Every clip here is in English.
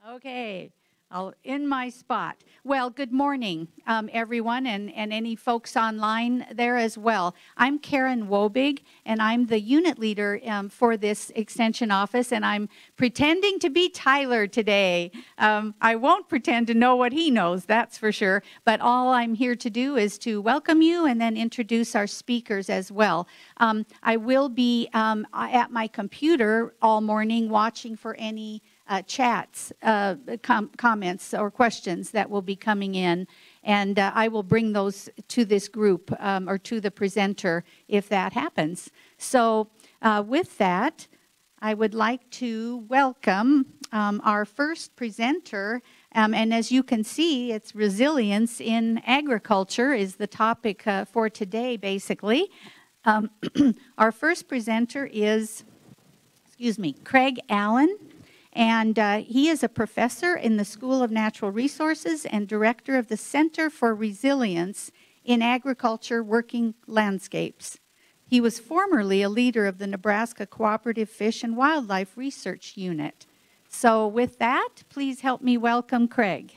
Okay, I'll in my spot. Well, good morning, everyone, and any folks online there as well. I'm Karen Wobig, and I'm the unit leader for this extension office, and I'm pretending to be Tyler today. I won't pretend to know what he knows, that's for sure, but all I'm here to do is to welcome you and then introduce our speakers as well. I will be at my computer all morning watching for any chats, comments or questions that will be coming in, and I will bring those to this group or to the presenter if that happens. So with that, I would like to welcome our first presenter, and as you can see, it's resilience in agriculture is the topic for today, basically. Our first presenter is, Craig Allen. And he is a professor in the School of Natural Resources and director of the Center for Resilience in Agriculture Working Landscapes. He was formerly a leader of the Nebraska Cooperative Fish and Wildlife Research Unit. So with that, please help me welcome Craig.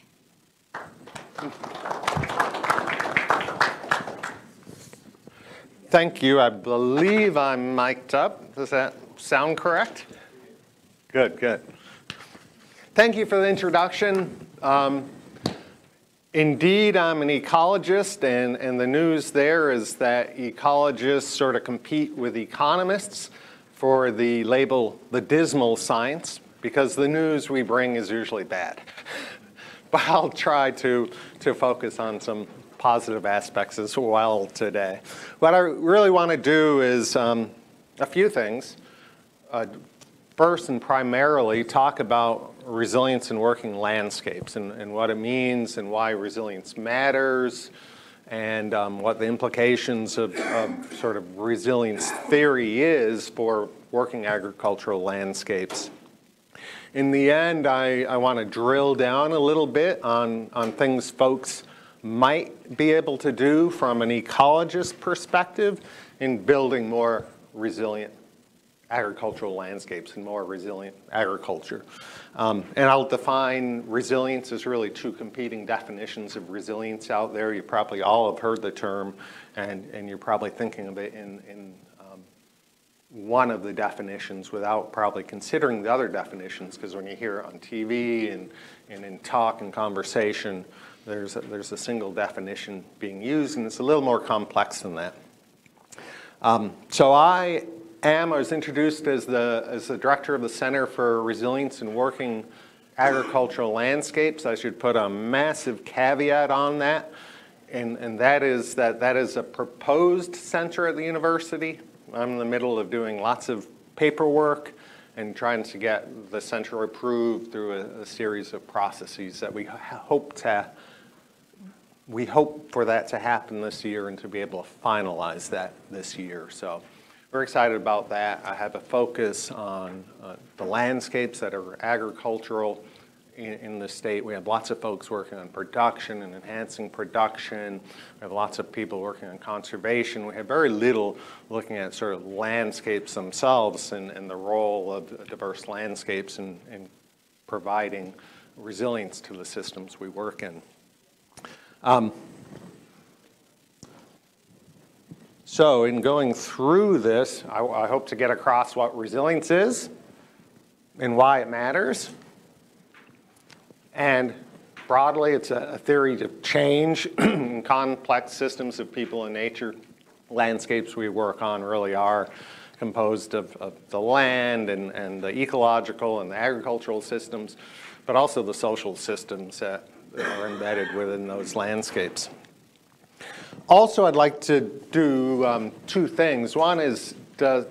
Thank you. I believe I'm mic'd up. Does that sound correct? Good, good. Thank you for the introduction. Indeed, I'm an ecologist, and the news there is that ecologists sort of compete with economists for the label the dismal science, because the news we bring is usually bad. But I'll try to focus on some positive aspects as well today. What I really want to do is a few things. First and primarily talk about resilience in working landscapes and what it means and why resilience matters and what the implications of sort of resilience theory is for working agricultural landscapes. In the end, I want to drill down a little bit on things folks might be able to do from an ecologist perspective in building more resilient agricultural landscapes and more resilient agriculture. And I'll define resilience as really two competing definitions of resilience out there. You probably all have heard the term, and you're probably thinking of it in one of the definitions without probably considering the other definitions, because when you hear it on TV and in talk and conversation, there's a single definition being used, and it's a little more complex than that. So I was introduced as the director of the Center for Resilience in Working Agricultural Landscapes. I should put a massive caveat on that, and that is a proposed center at the university. I'm in the middle of doing lots of paperwork and trying to get the center approved through a series of processes that we hope for that to happen this year and to be able to finalize that this year. So we're excited about that. I have a focus on the landscapes that are agricultural in the state. We have lots of folks working on production and enhancing production. We have lots of people working on conservation. We have very little looking at sort of landscapes themselves and the role of diverse landscapes in providing resilience to the systems we work in. So in going through this, I hope to get across what resilience is and why it matters. And broadly, it's a theory of change in complex systems of people and nature. Landscapes we work on really are composed of the land and the ecological and the agricultural systems, but also the social systems that are embedded within those landscapes. Also, I'd like to do two things. One is to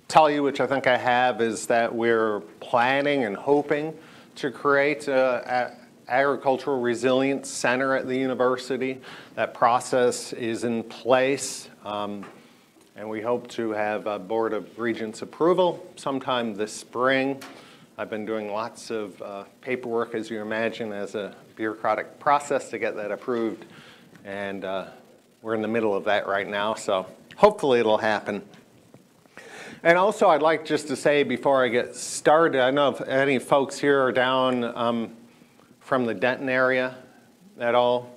tell you, which I think I have, is that we're planning and hoping to create an agricultural resilience center at the university. That process is in place, and we hope to have a Board of Regents approval sometime this spring. I've been doing lots of paperwork, as you imagine, as a bureaucratic process to get that approved, and we're in the middle of that right now, so hopefully it'll happen. And also, I'd like just to say before I get started, I don't know if any folks here are down from the Denton area at all.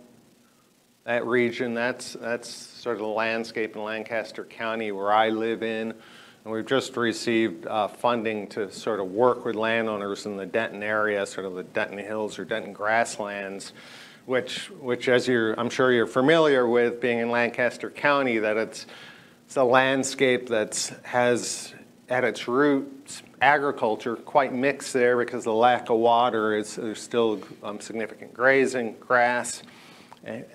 That region, that's sort of the landscape in Lancaster County where I live in. And we've just received funding to sort of work with landowners in the Denton area, sort of the Denton Hills or Denton Grasslands, which as I'm sure you're familiar with being in Lancaster County, that it's a landscape that has at its roots agriculture, quite mixed there because of the lack of water. There's still significant grazing, grass,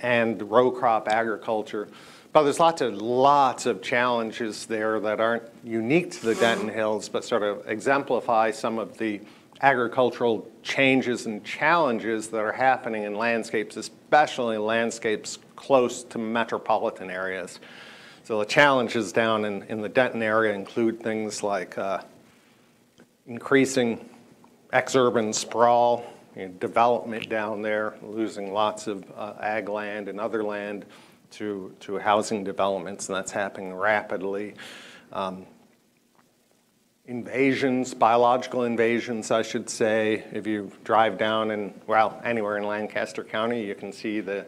and row crop agriculture. But there's lots of challenges there that aren't unique to the Denton Hills, but sort of exemplify some of the agricultural changes and challenges that are happening in landscapes, especially landscapes close to metropolitan areas. So the challenges down in the Denton area include things like increasing exurban sprawl, development down there, losing lots of ag land and other land to housing developments, and that's happening rapidly. Invasions, biological invasions, I should say. If you drive down anywhere in Lancaster County, you can see the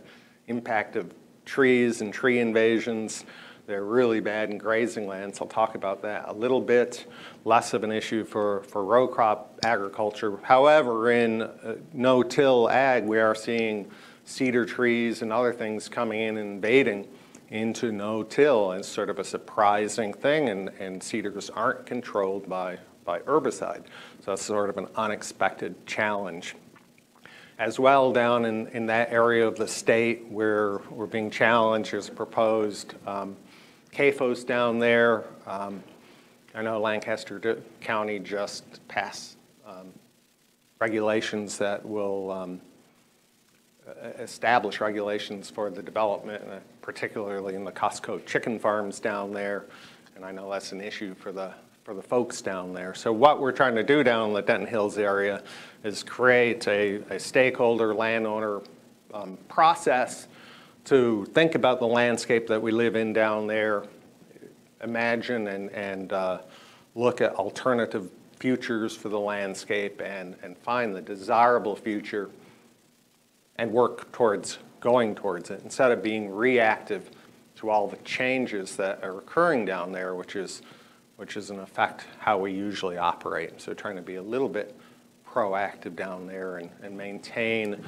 impact of trees and tree invasions. They're really bad in grazing lands. I'll talk about that a little bit. Less of an issue for row crop agriculture. However, in no-till ag, we are seeing cedar trees and other things coming in and invading into no-till. It's sort of a surprising thing, and cedars aren't controlled by herbicide. So that's sort of an unexpected challenge. As well, down in that area of the state where we're being challenged, there's proposed CAFOs down there. I know Lancaster County just passed regulations that will establish regulations for the development, particularly in the Costco chicken farms down there. And I know that's an issue for the folks down there. So what we're trying to do down in the Denton Hills area is create a stakeholder landowner process to think about the landscape that we live in down there, imagine and look at alternative futures for the landscape and find the desirable future and work towards going towards it instead of being reactive to all the changes that are occurring down there, which is in effect how we usually operate. So trying to be a little bit proactive down there and maintain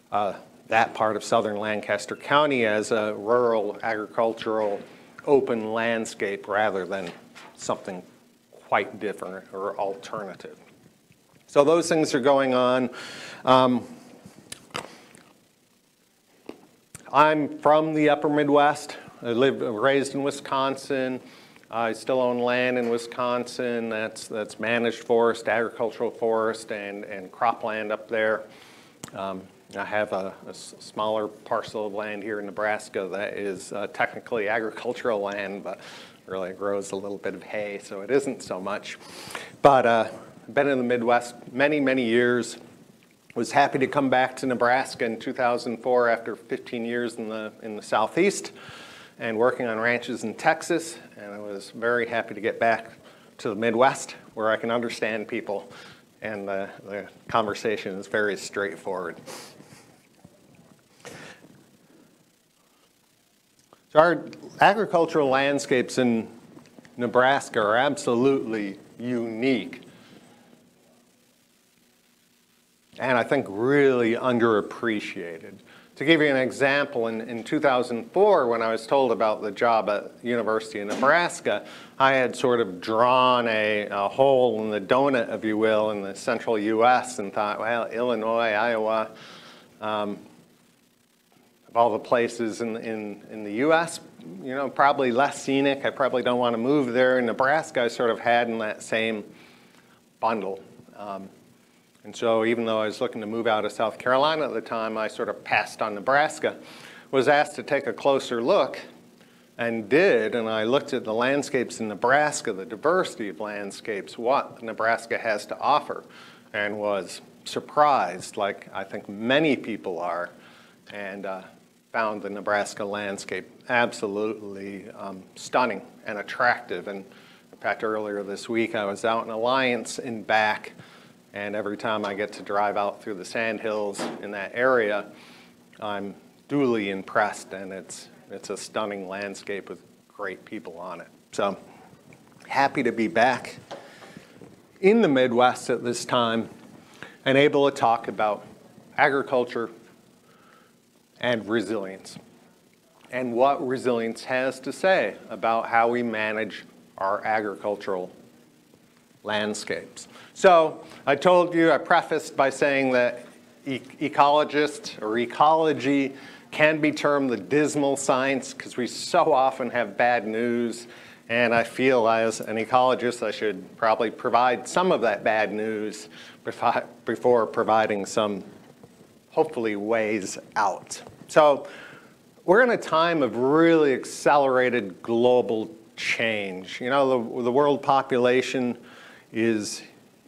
that part of southern Lancaster County as a rural, agricultural, open landscape rather than something quite different or alternative. So those things are going on. I'm from the upper Midwest. I raised in Wisconsin. I still own land in Wisconsin that's managed forest, agricultural forest, and cropland up there. I have a smaller parcel of land here in Nebraska that is technically agricultural land, but really grows a little bit of hay, so it isn't so much. But I've been in the Midwest many, many years. Was happy to come back to Nebraska in 2004 after 15 years in the Southeast and working on ranches in Texas. And I was very happy to get back to the Midwest where I can understand people and the conversation is very straightforward. So our agricultural landscapes in Nebraska are absolutely unique. And I think really underappreciated. To give you an example, in 2004, when I was told about the job at University of Nebraska, I had sort of drawn a hole in the donut, if you will, in the central U.S. and thought, well, Illinois, Iowa, of all the places in the U.S., you know, probably less scenic. I probably don't want to move there. In Nebraska, I sort of had in that same bundle. And so even though I was looking to move out of South Carolina at the time, I sort of passed on Nebraska, was asked to take a closer look, and did. And I looked at the landscapes in Nebraska, the diversity of landscapes, what Nebraska has to offer, and was surprised, like I think many people are, and found the Nebraska landscape absolutely stunning and attractive, and In fact, earlier this week, I was out in Alliance and back, and every time I get to drive out through the sandhills in that area, I'm duly impressed, and it's a stunning landscape with great people on it. So happy to be back in the Midwest at this time and able to talk about agriculture and resilience, and what resilience has to say about how we manage our agricultural landscapes. So I told you, I prefaced by saying that ecologist or ecology can be termed the dismal science because we so often have bad news, and I feel as an ecologist I should probably provide some of that bad news before providing some, hopefully, ways out. So we're in a time of really accelerated global change. You know, the world population is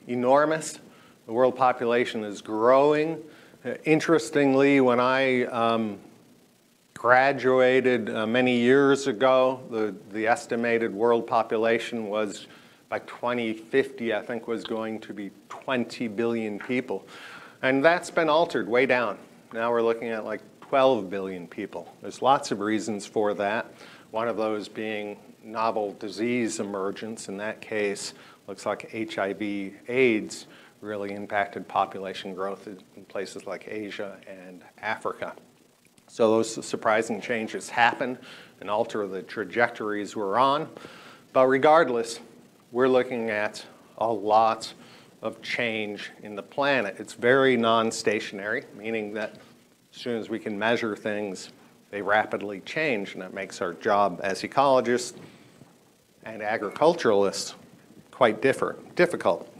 enormous. The world population is growing. Interestingly, when I graduated many years ago, the estimated world population was, by 2050, I think, was going to be 20 billion people. And that's been altered way down. Now we're looking at like 12 billion people. There's lots of reasons for that. One of those being novel disease emergence. In that case, looks like HIV/AIDS really impacted population growth in places like Asia and Africa. So those surprising changes happen and alter the trajectories we're on. But regardless, we're looking at a lot of change in the planet. It's very non-stationary, meaning that as soon as we can measure things, they rapidly change, and that makes our job as ecologists and agriculturalists quite difficult.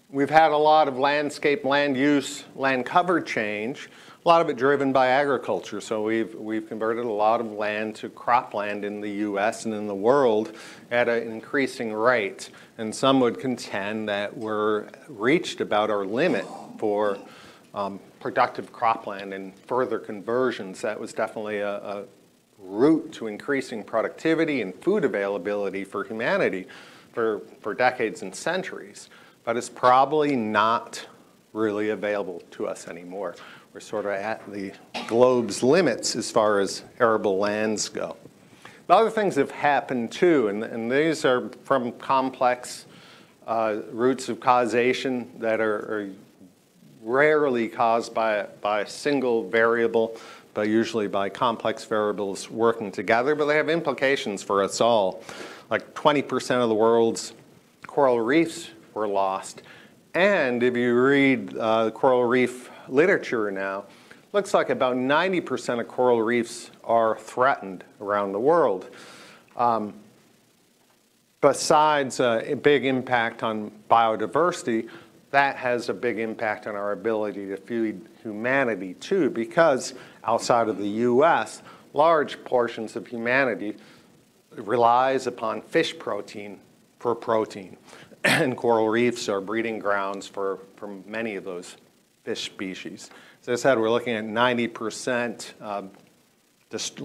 We've had a lot of landscape, land use, land cover change, a lot of it driven by agriculture. So we've converted a lot of land to cropland in the US and in the world at an increasing rate. And some would contend that we're reached about our limit for productive cropland and further conversions. That was definitely a route to increasing productivity and food availability for humanity for decades and centuries. But it's probably not really available to us anymore. We're sort of at the globe's limits as far as arable lands go. But other things have happened too, and these are from complex roots of causation that are rarely caused by a single variable, but usually by complex variables working together, but they have implications for us all. Like 20% of the world's coral reefs were lost. And if you read coral reef literature now, looks like about 90% of coral reefs are threatened around the world. Besides a big impact on biodiversity, that has a big impact on our ability to feed humanity too, because outside of the US, large portions of humanity relies upon fish protein for protein. And coral reefs are breeding grounds for many of those fish species. As I said, we're looking at 90%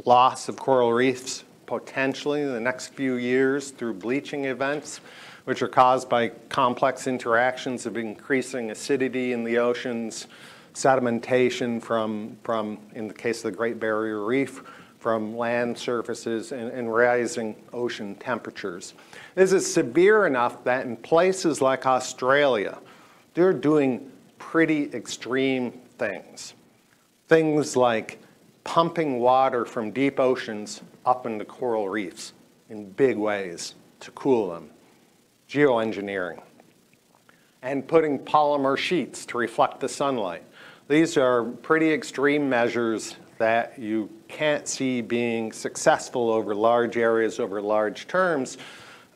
loss of coral reefs potentially in the next few years through bleaching events, which are caused by complex interactions of increasing acidity in the oceans, sedimentation from in the case of the Great Barrier Reef, from land surfaces and rising ocean temperatures. This is severe enough that in places like Australia, they're doing pretty extreme things. Things like pumping water from deep oceans up into coral reefs in big ways to cool them, geoengineering, and putting polymer sheets to reflect the sunlight. These are pretty extreme measures that you can't see being successful over large areas, over large terms,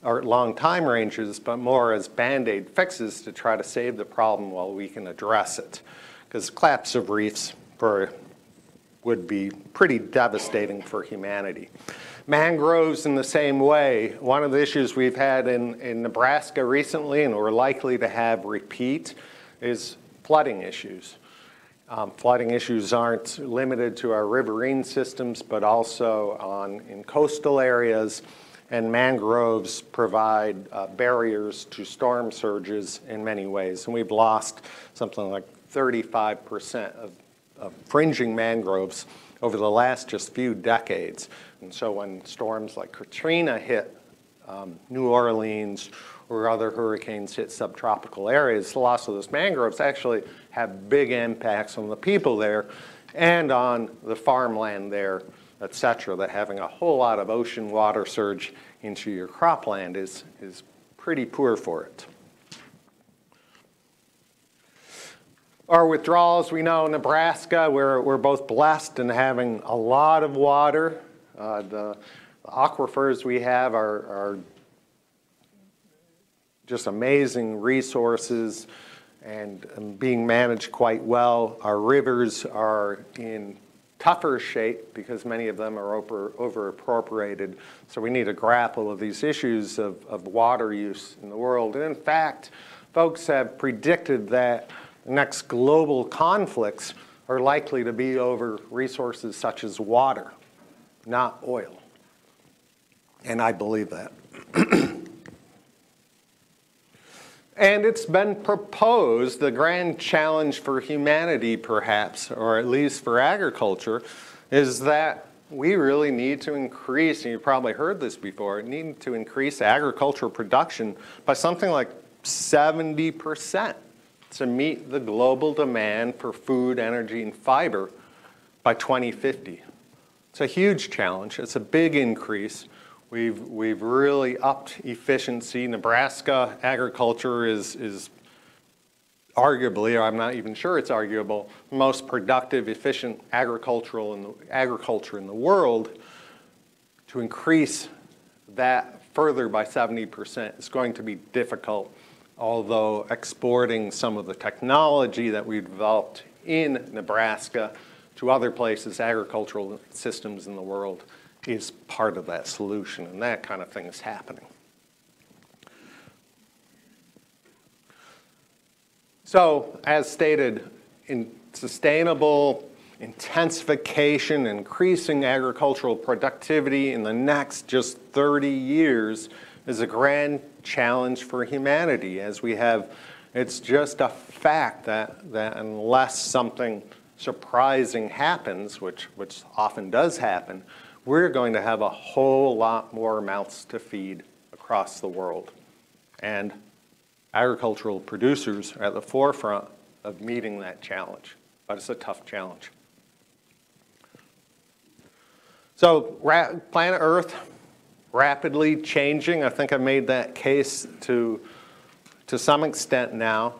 or long time ranges, but more as Band-Aid fixes to try to save the problem while we can address it. Because collapse of reefs would be pretty devastating for humanity. Mangroves in the same way. One of the issues we've had in Nebraska recently, and we're likely to have repeat, is flooding issues. Flooding issues aren't limited to our riverine systems, but also in coastal areas. And mangroves provide barriers to storm surges in many ways. And we've lost something like 35% of fringing mangroves over the last just few decades. And so when storms like Katrina hit New Orleans or other hurricanes hit subtropical areas, the loss of those mangroves actually have big impacts on the people there and on the farmland there, et cetera, that having a whole lot of ocean water surge into your cropland is pretty poor for it. Our withdrawals, we know in Nebraska, we're both blessed in having a lot of water. The aquifers we have are just amazing resources and being managed quite well. Our rivers are in tougher shape because many of them are over-appropriated. So we need to grapple with these issues of water use in the world. And in fact, folks have predicted that the next global conflicts are likely to be over resources such as water, not oil. And I believe that. And it's been proposed, the grand challenge for humanity perhaps, or at least for agriculture, is that we really need to increase, and you've probably heard this before, need to increase agricultural production by something like 70% to meet the global demand for food, energy, and fiber by 2050. It's a huge challenge. It's a big increase. We've really upped efficiency. Nebraska agriculture is arguably, or I'm not even sure it's arguable, the most productive, efficient agriculture in the world. To increase that further by 70% is going to be difficult, although exporting some of the technology that we've developed in Nebraska to other places, agricultural systems in the world, is part of that solution, and that kind of thing is happening. So, as stated, in sustainable intensification, increasing agricultural productivity in the next just 30 years is a grand challenge for humanity, as we have, it's just a fact that unless something surprising happens, which often does happen, we're going to have a whole lot more mouths to feed across the world. And agricultural producers are at the forefront of meeting that challenge, but it's a tough challenge. So planet Earth, rapidly changing. I think I've made that case to some extent now.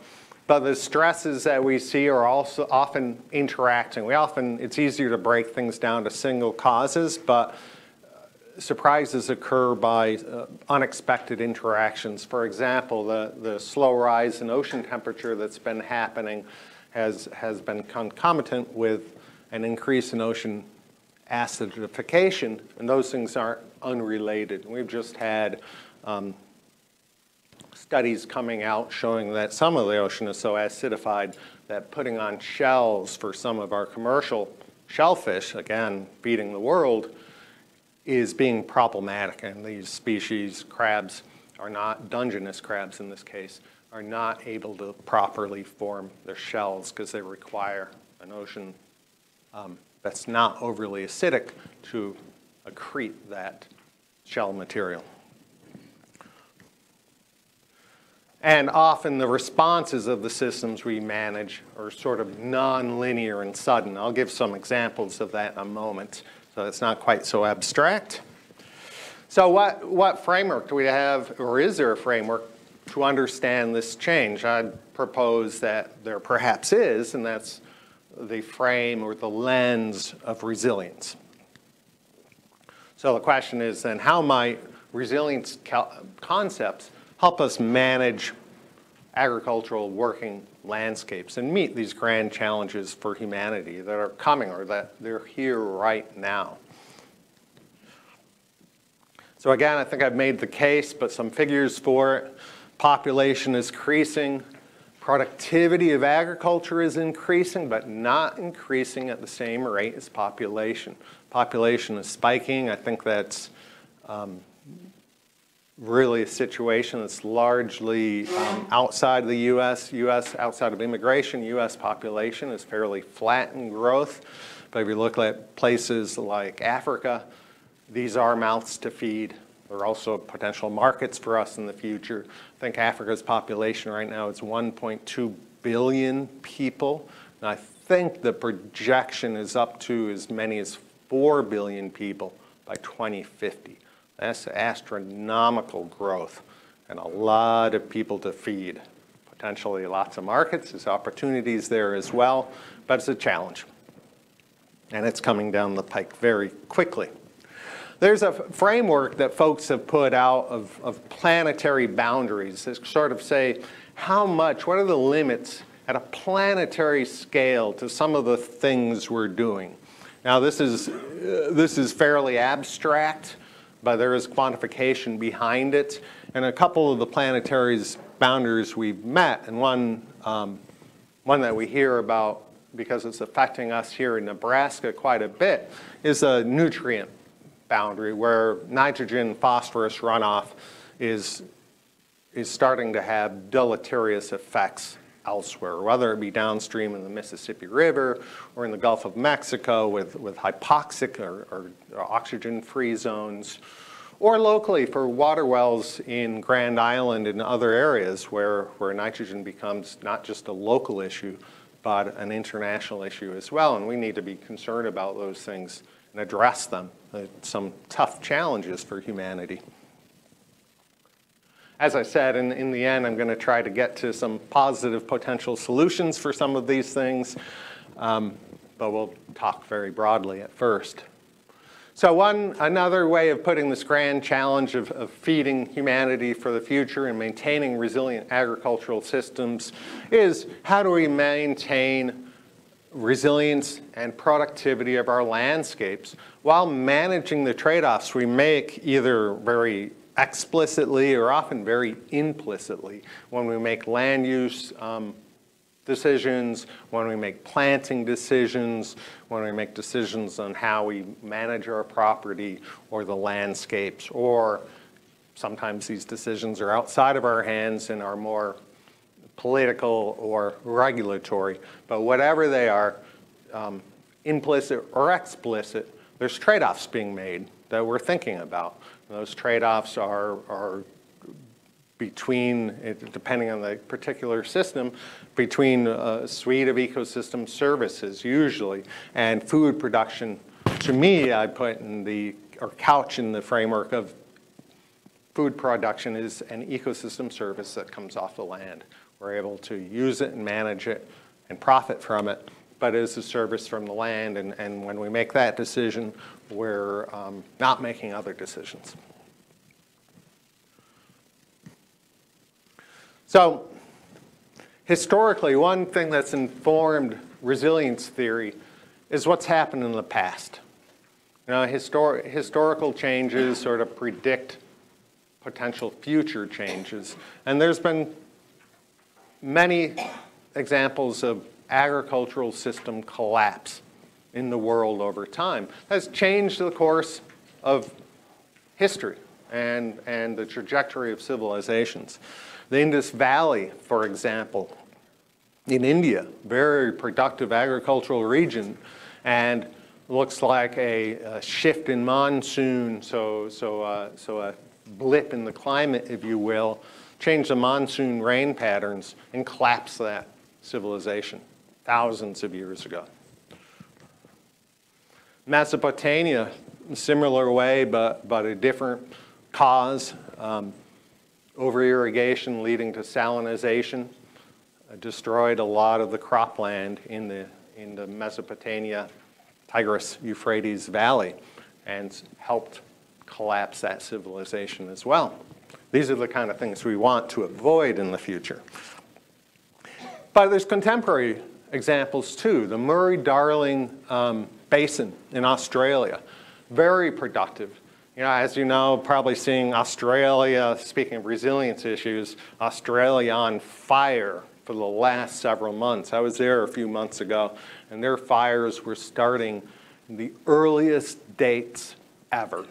But the stresses that we see are also often interacting. It's easier to break things down to single causes, but surprises occur by unexpected interactions. For example, the slow rise in ocean temperature that's been happening has been concomitant with an increase in ocean acidification, and those things aren't unrelated. We've just had studies coming out showing that some of the ocean is so acidified that putting on shells for some of our commercial shellfish, again, feeding the world, is being problematic. And these species, crabs, are not, Dungeness crabs in this case, are not able to properly form their shells because they require an ocean that's not overly acidic to accrete that shell material. And often the responses of the systems we manage are sort of non-linear and sudden. I'll give some examples of that in a moment, so it's not quite so abstract. So what framework do we have, or is there a framework to understand this change? I'd propose that there perhaps is, and that's the frame or the lens of resilience. So the question is then, how might resilience concepts help us manage agricultural working landscapes and meet these grand challenges for humanity that are coming or that they're here right now? So again, I think I've made the case, but some figures for it. Population is increasing. Productivity of agriculture is increasing, but not increasing at the same rate as population. Population is spiking. I think that's really a situation that's largely outside of the U.S. Outside of immigration, U.S. population is fairly flat in growth. But if you look at places like Africa, these are mouths to feed. They're also potential markets for us in the future. I think Africa's population right now is 1.2 billion people. And I think the projection is up to as many as 4 billion people by 2050. That's astronomical growth and a lot of people to feed. Potentially lots of markets, there's opportunities there as well, but it's a challenge. And it's coming down the pike very quickly. There's a framework that folks have put out of planetary boundaries that sort of say what are the limits at a planetary scale to some of the things we're doing. Now this is fairly abstract, but there is quantification behind it. And a couple of the planetary boundaries we've met, and one that we hear about because it's affecting us here in Nebraska quite a bit, is a nutrient boundary where nitrogen phosphorus runoff is starting to have deleterious effects elsewhere, whether it be downstream in the Mississippi River or in the Gulf of Mexico with hypoxic or oxygen-free zones, or locally for water wells in Grand Island and other areas where nitrogen becomes not just a local issue, but an international issue as well. And we need to be concerned about those things and address them. Some tough challenges for humanity. As I said, in the end, I'm going to try to get to some positive potential solutions for some of these things, but we'll talk very broadly at first. So another way of putting this grand challenge of feeding humanity for the future and maintaining resilient agricultural systems is how do we maintain resilience and productivity of our landscapes while managing the trade-offs we make either very explicitly or often very implicitly when we make land use decisions, when we make planting decisions, when we make decisions on how we manage our property or the landscapes, or sometimes these decisions are outside of our hands and are more political or regulatory. But whatever they are, implicit or explicit, there's trade-offs being made that we're thinking about. Those trade-offs are between, depending on the particular system, between a suite of ecosystem services usually, and food production. To me, I put couch in the framework of food production is an ecosystem service that comes off the land. We're able to use it and manage it and profit from it, but it is a service from the land, and when we make that decision, we're not making other decisions. So historically, one thing that's informed resilience theory is what's happened in the past. You know, historical changes sort of predict potential future changes. And there's been many examples of agricultural system collapse in the world over time. That's changed the course of history and the trajectory of civilizations. The Indus Valley, for example, in India, very productive agricultural region, and looks like a shift in monsoon, so a blip in the climate, if you will, changed the monsoon rain patterns and collapsed that civilization thousands of years ago. Mesopotamia, similar way, but a different cause. Over-irrigation leading to salinization destroyed a lot of the cropland in the Mesopotamia, Tigris-Euphrates Valley, and helped collapse that civilization as well. These are the kind of things we want to avoid in the future. But there's contemporary examples too. The Murray-Darling Basin in Australia, very productive. You know, as you know, probably seeing Australia, speaking of resilience issues, Australia on fire for the last several months. I was there a few months ago, and their fires were starting the earliest dates ever.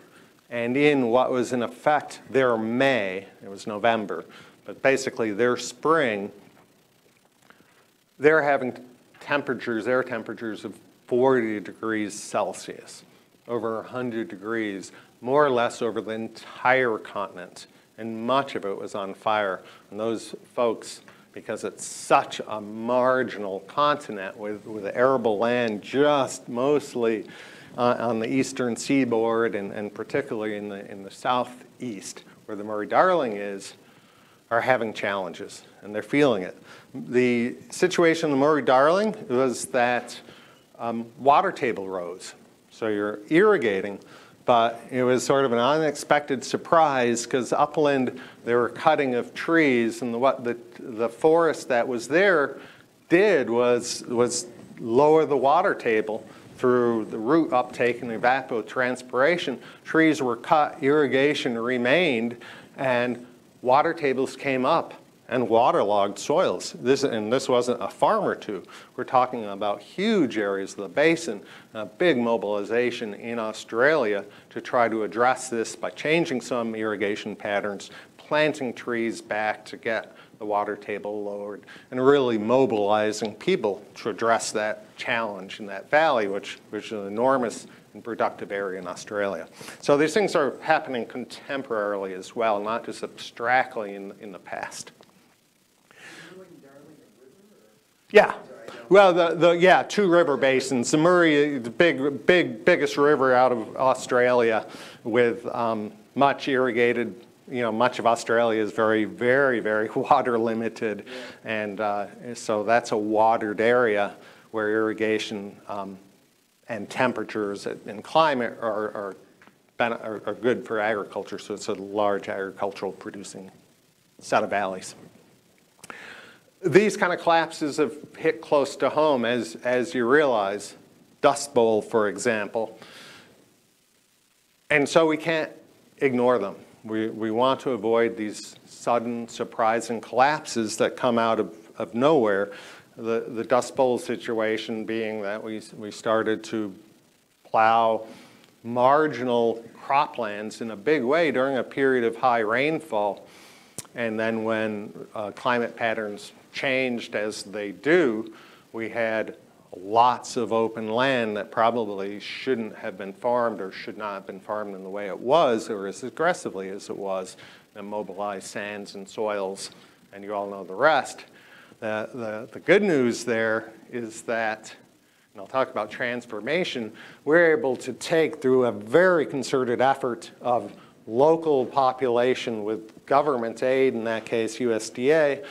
And in what was in effect their May, it was November, but basically their spring, they're having air temperatures of 40 degrees Celsius, over 100 degrees, more or less over the entire continent. And much of it was on fire. And those folks, because it's such a marginal continent with arable land just mostly on the eastern seaboard and particularly in the southeast where the Murray-Darling is, are having challenges and they're feeling it. The situation in the Murray-Darling was that water table rose. So you're irrigating, but it was sort of an unexpected surprise because upland there were cutting of trees, and what the forest that was there did was lower the water table through the root uptake and evapotranspiration. Trees were cut, irrigation remained, and water tables came up and waterlogged soils. This wasn't a farm or two. We're talking about huge areas of the basin, a big mobilization in Australia to try to address this by changing some irrigation patterns, planting trees back to get the water table lowered, and really mobilizing people to address that challenge in that valley, which is an enormous and productive area in Australia. So these things are happening contemporarily as well, not just abstractly in the past. Yeah. Well, two river basins. The Murray, the biggest river out of Australia with much irrigated, much of Australia is very, very, very water limited. And so that's a watered area where irrigation and temperatures and climate are good for agriculture. So it's a large agricultural producing set of valleys. These kind of collapses have hit close to home, as you realize. Dust Bowl, for example. And so we can't ignore them. We want to avoid these sudden, surprising collapses that come out of nowhere. The Dust Bowl situation being that we started to plow marginal croplands in a big way during a period of high rainfall. And then when climate patterns changed as they do, we had lots of open land that probably shouldn't have been farmed or should not have been farmed in the way it was or as aggressively as it was, and mobilized sands and soils, and you all know the rest. The good news there is that, and I'll talk about transformation, we're able to take through a very concerted effort of local population with government aid, in that case USDA,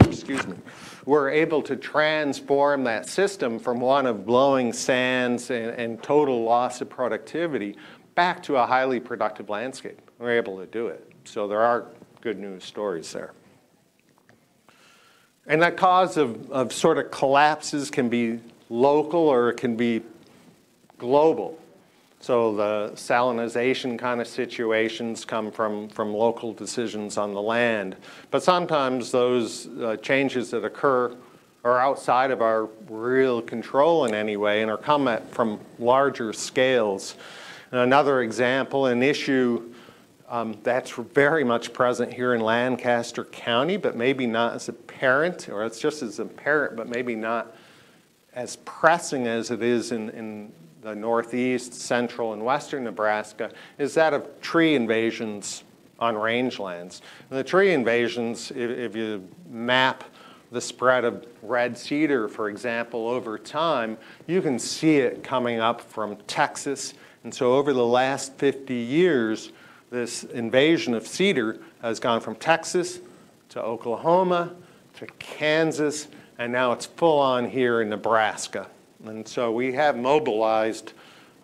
excuse me, we're able to transform that system from one of blowing sands and total loss of productivity back to a highly productive landscape. We're able to do it. So there are good news stories there. And that cause of sort of collapses can be local or it can be global. So the salinization kind of situations come from local decisions on the land. But sometimes those changes that occur are outside of our real control in any way and are come from larger scales. And another example, an issue that's very much present here in Lancaster County, but maybe not as apparent, or it's just as apparent, but maybe not as pressing as it is in the northeast, central, and western Nebraska, is that of tree invasions on rangelands. And the tree invasions, if you map the spread of red cedar, for example, over time, you can see it coming up from Texas. And so over the last 50 years, this invasion of cedar has gone from Texas to Oklahoma to Kansas, and now it's full on here in Nebraska. And so we have mobilized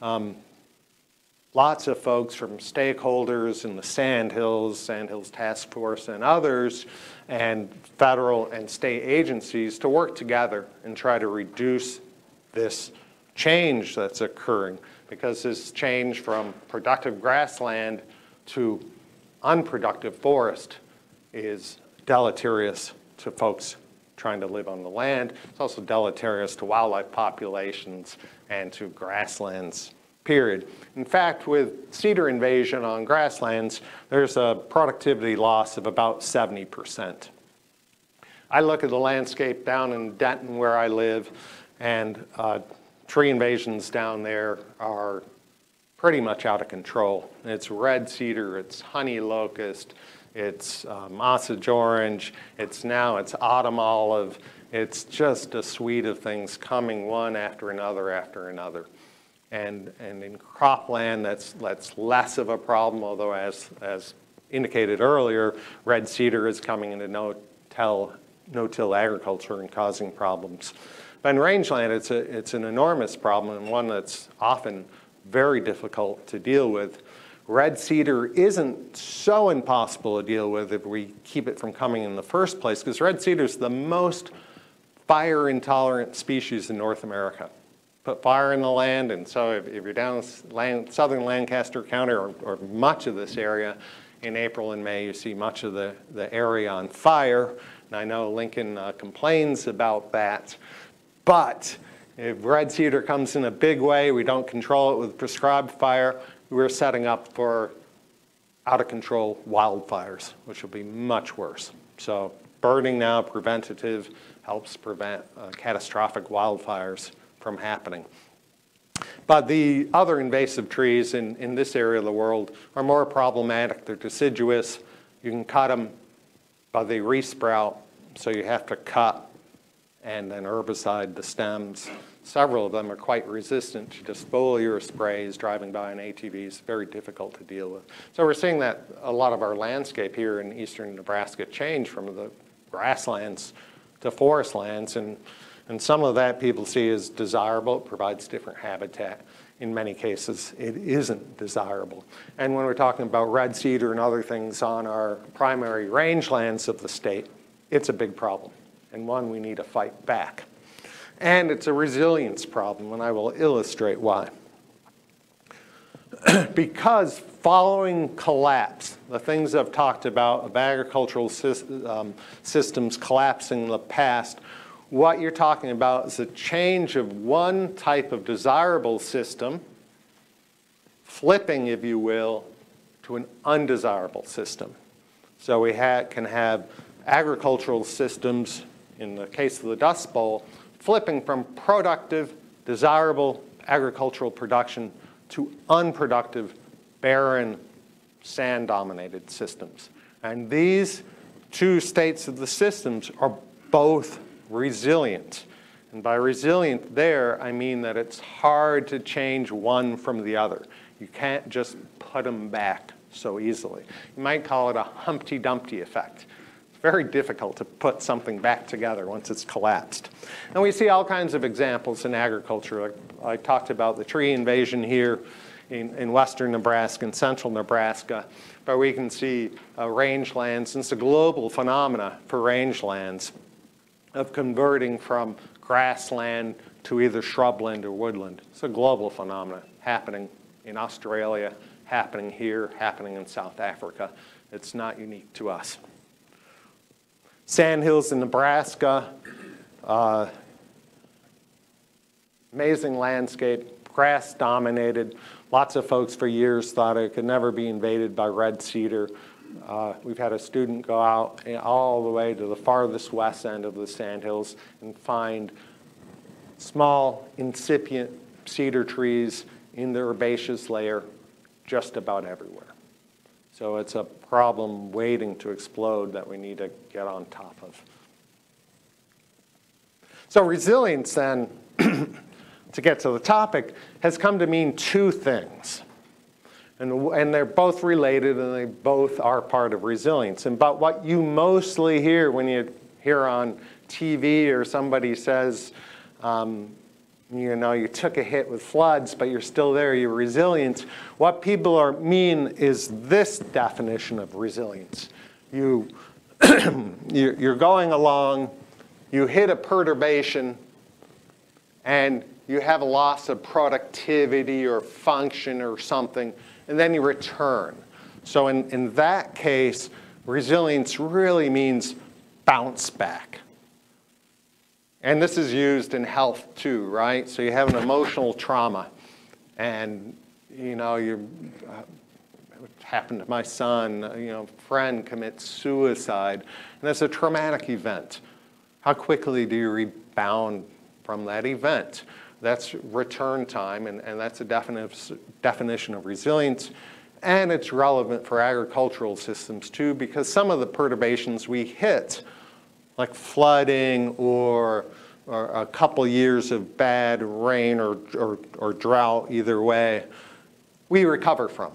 lots of folks from stakeholders in the Sandhills Task Force and others, and federal and state agencies to work together and try to reduce this change that's occurring, because this change from productive grassland to unproductive forest is deleterious to folks trying to live on the land. It's also deleterious to wildlife populations and to grasslands period. In fact, with cedar invasion on grasslands, there's a productivity loss of about 70%. I look at the landscape down in Denton where I live, and tree invasions down there are pretty much out of control. It's red cedar, it's honey locust, it's Osage orange, it's autumn olive. It's just a suite of things coming one after another after another. And in cropland, that's less of a problem, although as indicated earlier, red cedar is coming into no-till agriculture and causing problems. But in rangeland, it's an enormous problem and one that's often very difficult to deal with. Red cedar isn't so impossible to deal with if we keep it from coming in the first place, because red cedar is the most fire-intolerant species in North America. Put fire in the land, and so if you're down southern Lancaster County or much of this area, in April and May, you see much of the area on fire. And I know Lincoln complains about that. But if red cedar comes in a big way, we don't control it with prescribed fire, we're setting up for out-of-control wildfires, which will be much worse. So burning now, preventative, helps prevent catastrophic wildfires from happening. But the other invasive trees in this area of the world are more problematic. They're deciduous. You can cut them, but they resprout, so you have to cut and then herbicide the stems. Several of them are quite resistant to just foliar sprays driving by in ATVs, very difficult to deal with. So we're seeing that a lot of our landscape here in eastern Nebraska change from the grasslands to forest lands, and some of that people see as desirable. It provides different habitat. In many cases, it isn't desirable. And when we're talking about red cedar and other things on our primary rangelands of the state, it's a big problem, and one we need to fight back. And it's a resilience problem, and I will illustrate why. Because following collapse, the things I've talked about of agricultural systems collapsing in the past, what you're talking about is a change of one type of desirable system, flipping, if you will, to an undesirable system. So we can have agricultural systems, in the case of the Dust Bowl, flipping from productive, desirable agricultural production to unproductive, barren, sand-dominated systems. And these two states of the systems are both resilient. And by resilient there, I mean that it's hard to change one from the other. You can't just put them back so easily. You might call it a Humpty Dumpty effect. Very difficult to put something back together once it's collapsed. And we see all kinds of examples in agriculture. I talked about the tree invasion here in western Nebraska and central Nebraska, but we can see rangelands. It's a global phenomena for rangelands of converting from grassland to either shrubland or woodland. It's a global phenomenon happening in Australia, happening here, happening in South Africa. It's not unique to us. Sandhills in Nebraska, amazing landscape, grass dominated. Lots of folks for years thought it could never be invaded by red cedar. We've had a student go out all the way to the farthest west end of the Sandhills and find small, incipient cedar trees in the herbaceous layer just about everywhere. So it's a problem waiting to explode that we need to get on top of. So resilience then, to get to the topic, has come to mean two things. And they're both related, and they both are part of resilience. But what you mostly hear when you hear on TV or somebody says, you know, you took a hit with floods, but you're still there, you're resilient. What people mean is this definition of resilience. You're going along, you hit a perturbation, and you have a loss of productivity or function or something, and then you return. So in that case, resilience really means bounce back. And this is used in health too, right? So you have an emotional trauma, And, you know, it happened to my son, you know, friend commits suicide, and it's a traumatic event. How quickly do you rebound from that event? That's return time, and that's a definition of resilience. And it's relevant for agricultural systems too, because some of the perturbations we hit, like flooding or a couple years of bad rain or drought, either way, we recover from.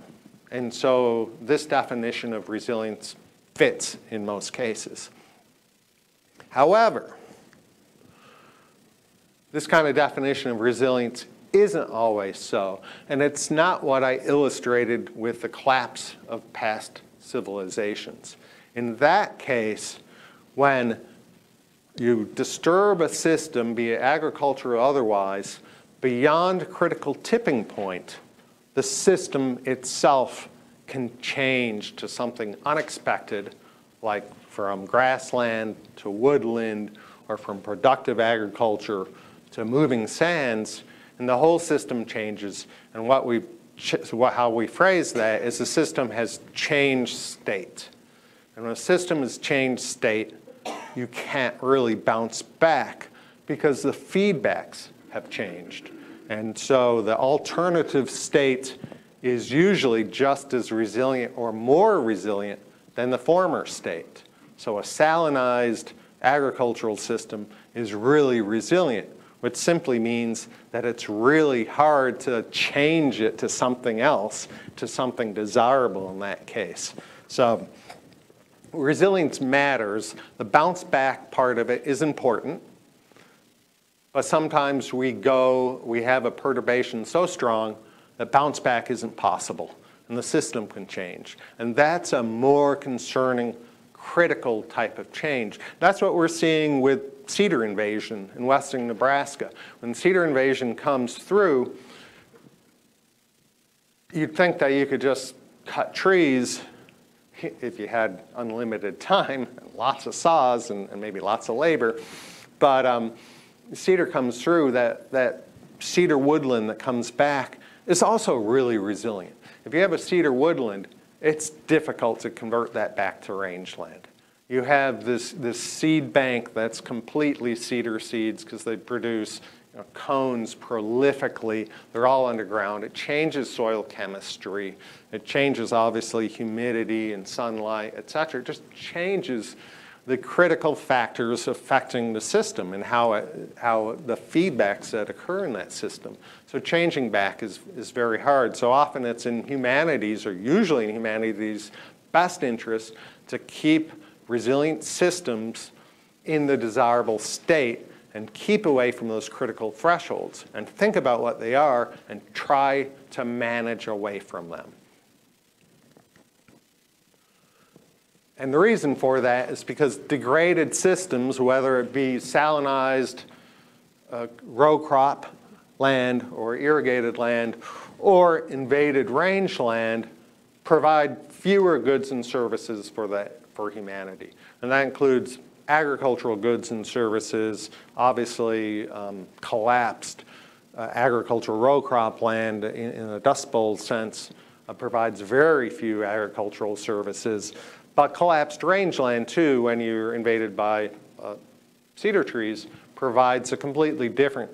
And so this definition of resilience fits in most cases. However, this kind of definition of resilience isn't always so, and it's not what I illustrated with the collapse of past civilizations. In that case, when you disturb a system, be it agriculture or otherwise, beyond critical tipping point, the system itself can change to something unexpected, like from grassland to woodland, or from productive agriculture to moving sands, and the whole system changes. And how we phrase that is the system has changed state. And when a system has changed state, you can't really bounce back because the feedbacks have changed. And so the alternative state is usually just as resilient or more resilient than the former state. So a salinized agricultural system is really resilient, which simply means that it's really hard to change it to something else, to something desirable in that case. So resilience matters. The bounce back part of it is important, but sometimes we have a perturbation so strong that bounce back isn't possible, and the system can change. And that's a more concerning, critical type of change. That's what we're seeing with cedar invasion in western Nebraska. When cedar invasion comes through, you'd think that you could just cut trees if you had unlimited time, and lots of saws and maybe lots of labor. But cedar comes through, that cedar woodland that comes back is also really resilient. If you have a cedar woodland, it's difficult to convert that back to rangeland. You have this seed bank that's completely cedar seeds because they produce cones prolifically. They're all underground. It changes soil chemistry. It changes, obviously, humidity and sunlight, et cetera. It just changes the critical factors affecting the system and how the feedbacks that occur in that system. So changing back is very hard. So often it's in humanities, or usually in humanities' best interest, to keep resilient systems in the desirable state and keep away from those critical thresholds and think about what they are and try to manage away from them. And the reason for that is because degraded systems, whether it be salinized row crop land or irrigated land or invaded rangeland, provide fewer goods and services for humanity. And that includes agricultural goods and services, obviously collapsed agricultural row crop land in a Dust Bowl sense provides very few agricultural services. But collapsed rangeland, too, when you're invaded by cedar trees, provides a completely different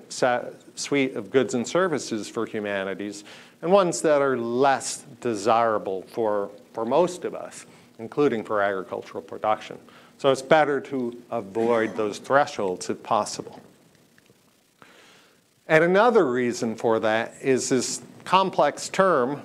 suite of goods and services for humanities, and ones that are less desirable for most of us, including for agricultural production. So it's better to avoid those thresholds if possible. And another reason for that is this complex term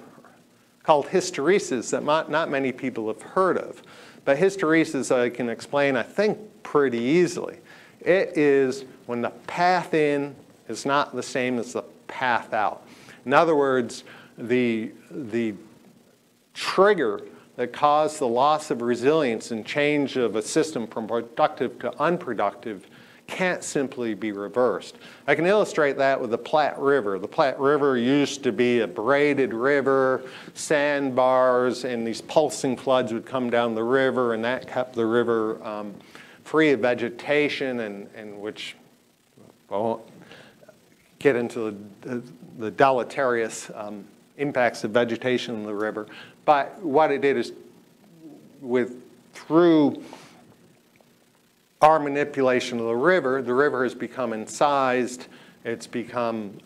called hysteresis that not many people have heard of. But hysteresis I can explain, I think, pretty easily. It is when the path in is not the same as the path out. In other words, the trigger that caused the loss of resilience and change of a system from productive to unproductive can't simply be reversed. I can illustrate that with the Platte River. The Platte River used to be a braided river, sandbars, and these pulsing floods would come down the river, and that kept the river free of vegetation, and which, well, get into the deleterious impacts of vegetation in the river. But what it did is, through our manipulation of the river has become incised. It's become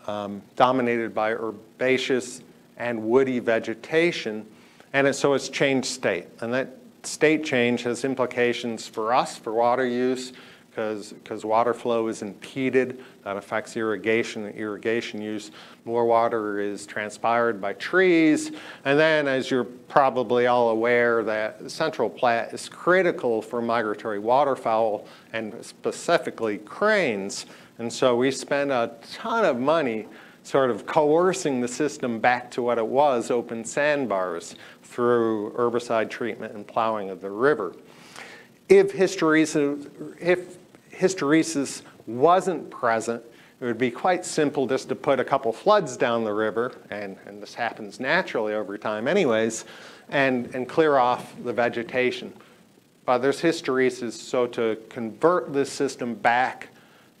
dominated by herbaceous and woody vegetation, and so it's changed state. And that state change has implications for us, for water use, because water flow is impeded. That affects irrigation and irrigation use. More water is transpired by trees. And then, as you're probably all aware, that the Central Platte is critical for migratory waterfowl, and specifically cranes. And so we spend a ton of money sort of coercing the system back to what it was, open sandbars, through herbicide treatment and plowing of the river. If hysteresis wasn't present, it would be quite simple just to put a couple floods down the river, and this happens naturally over time anyways, and clear off the vegetation. But there's hysteresis, so to convert this system back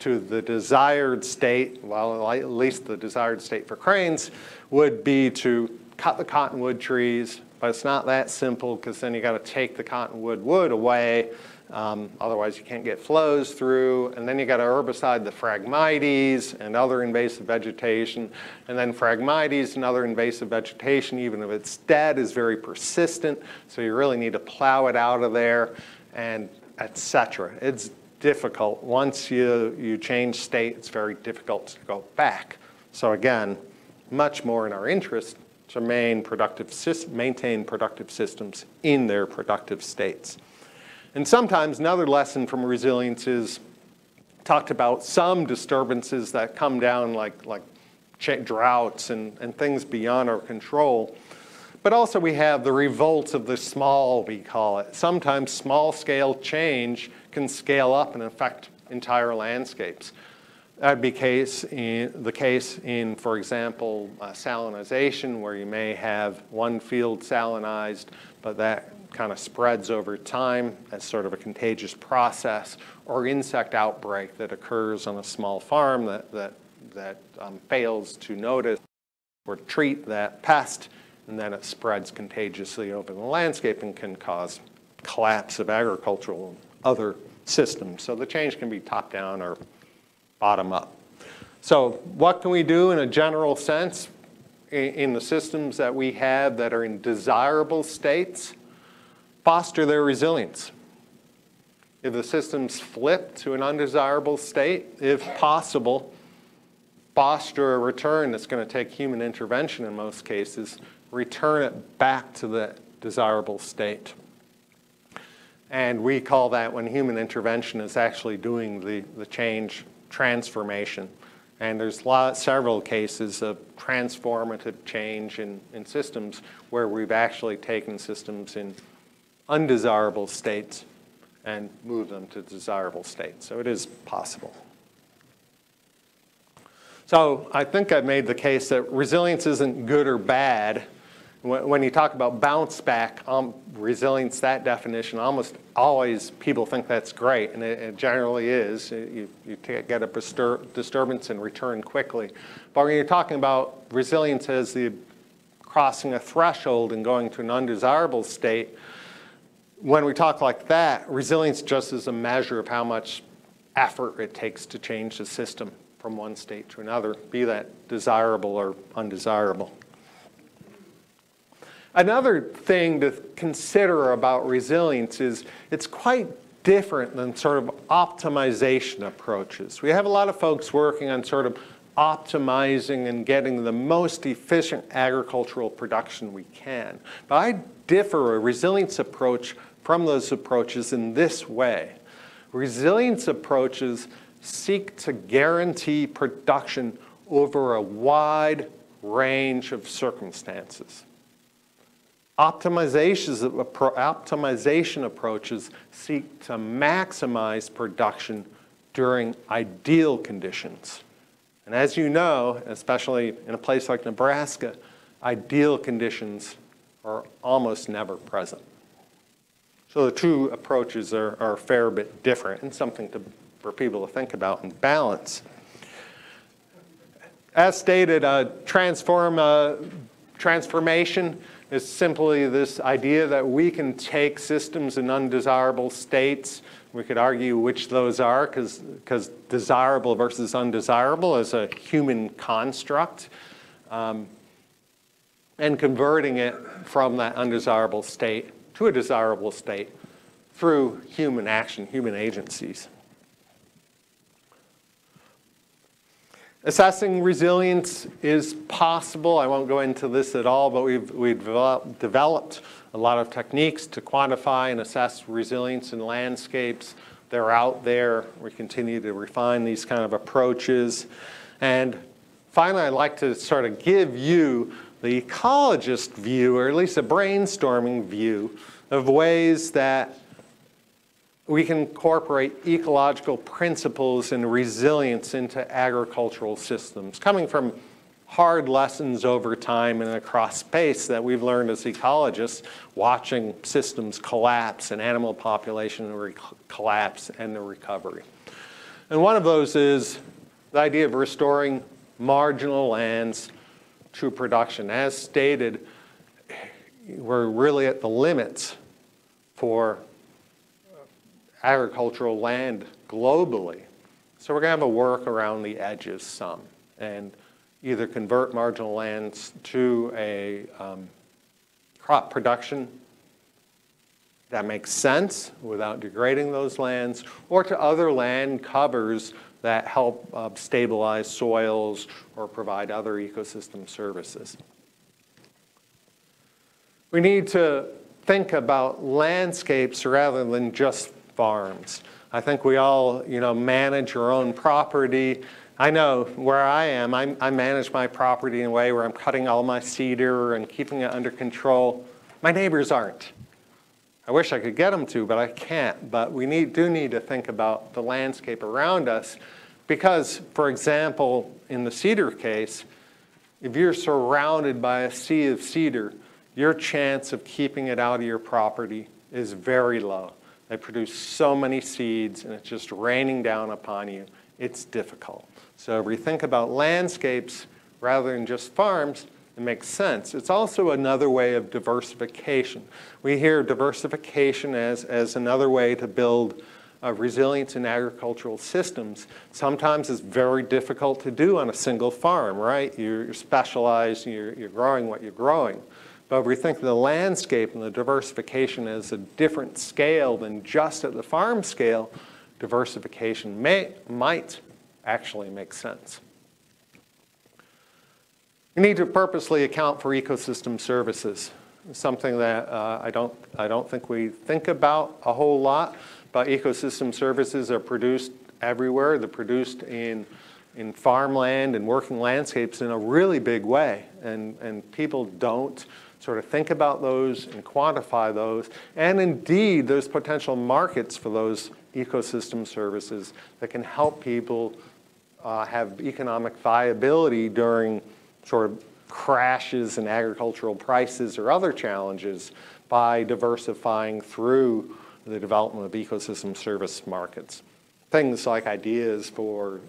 to the desired state, well, at least the desired state for cranes, would be to cut the cottonwood trees, but it's not that simple, because then you got to take the cottonwood wood away. Otherwise, you can't get flows through. And then you got to herbicide the Phragmites and other invasive vegetation. And then Phragmites and other invasive vegetation, even if it's dead, is very persistent. So you really need to plow it out of there, and et cetera. It's difficult. Once you change state, it's very difficult to go back. So again, much more in our interest to maintain productive systems in their productive states. And sometimes another lesson from resilience is talked about some disturbances that come down like droughts and things beyond our control. But also we have the revolt of the small, we call it. Sometimes small-scale change can scale up and affect entire landscapes. That would be the case in, for example, salinization, where you may have one field salinized, but that kind of spreads over time as sort of a contagious process, or insect outbreak that occurs on a small farm that fails to notice or treat that pest, and then it spreads contagiously over the landscape and can cause collapse of agricultural and other systems. So the change can be top-down or bottom-up. So what can we do in a general sense in the systems that we have that are in desirable states? Foster their resilience. If the systems flip to an undesirable state, if possible, foster a return that's going to take human intervention in most cases, return it back to the desirable state. And we call that, when human intervention is actually doing the change, transformation. And there's several cases of transformative change in systems where we've actually taken systems in undesirable states and moved them to desirable states. So it is possible. So I think I've made the case that resilience isn't good or bad. When you talk about bounce back, resilience, that definition, almost always people think that's great, and it generally is. You get a disturbance and return quickly. But when you're talking about resilience as the crossing a threshold and going to an undesirable state, when we talk like that, resilience just is a measure of how much effort it takes to change the system from one state to another, be that desirable or undesirable. Another thing to consider about resilience is it's quite different than sort of optimization approaches. We have a lot of folks working on sort of optimizing and getting the most efficient agricultural production we can. But I differ a resilience approach from those approaches in this way. Resilience approaches seek to guarantee production over a wide range of circumstances. Optimization approaches seek to maximize production during ideal conditions. And as you know, especially in a place like Nebraska, ideal conditions are almost never present. So the two approaches are a fair bit different, and something for people to think about and balance. As stated, transformation is simply this idea that we can take systems in undesirable states. We could argue which those are, because desirable versus undesirable is a human construct, and converting it from that undesirable state to a desirable state through human action, human agencies. Assessing resilience is possible. I won't go into this at all, but we've developed a lot of techniques to quantify and assess resilience in landscapes. They're out there. We continue to refine these kind of approaches. And finally, I'd like to sort of give you the ecologist view, or at least a brainstorming view, of ways that we can incorporate ecological principles and resilience into agricultural systems, coming from hard lessons over time and across space that we've learned as ecologists, watching systems collapse and animal population collapse and the recovery. And one of those is the idea of restoring marginal lands to production. As stated, we're really at the limits for agricultural land globally. So we're going to have to work around the edges some and either convert marginal lands to a crop production that makes sense without degrading those lands, or to other land covers that help stabilize soils or provide other ecosystem services. We need to think about landscapes rather than just farms. I think we all, manage our own property. I know where I am, I manage my property in a way where I'm cutting all my cedar and keeping it under control. My neighbors aren't. I wish I could get them to, but I can't. But we do need to think about the landscape around us because, for example, in the cedar case, if you're surrounded by a sea of cedar, your chance of keeping it out of your property is very low. They produce so many seeds, and it's just raining down upon you. It's difficult. So if we think about landscapes rather than just farms, it makes sense. It's also another way of diversification. We hear diversification as another way to build resilience in agricultural systems. Sometimes it's very difficult to do on a single farm, right? You're specialized, you're growing what you're growing. But if we think of the landscape and the diversification as a different scale than just at the farm scale, diversification might actually make sense. We need to purposely account for ecosystem services. It's something that I don't think we think about a whole lot, but ecosystem services are produced everywhere. They're produced in farmland and working landscapes in a really big way, and people don't sort of think about those and quantify those. And indeed, there's potential markets for those ecosystem services that can help people have economic viability during sort of crashes in agricultural prices or other challenges by diversifying through the development of ecosystem service markets. Things like ideas for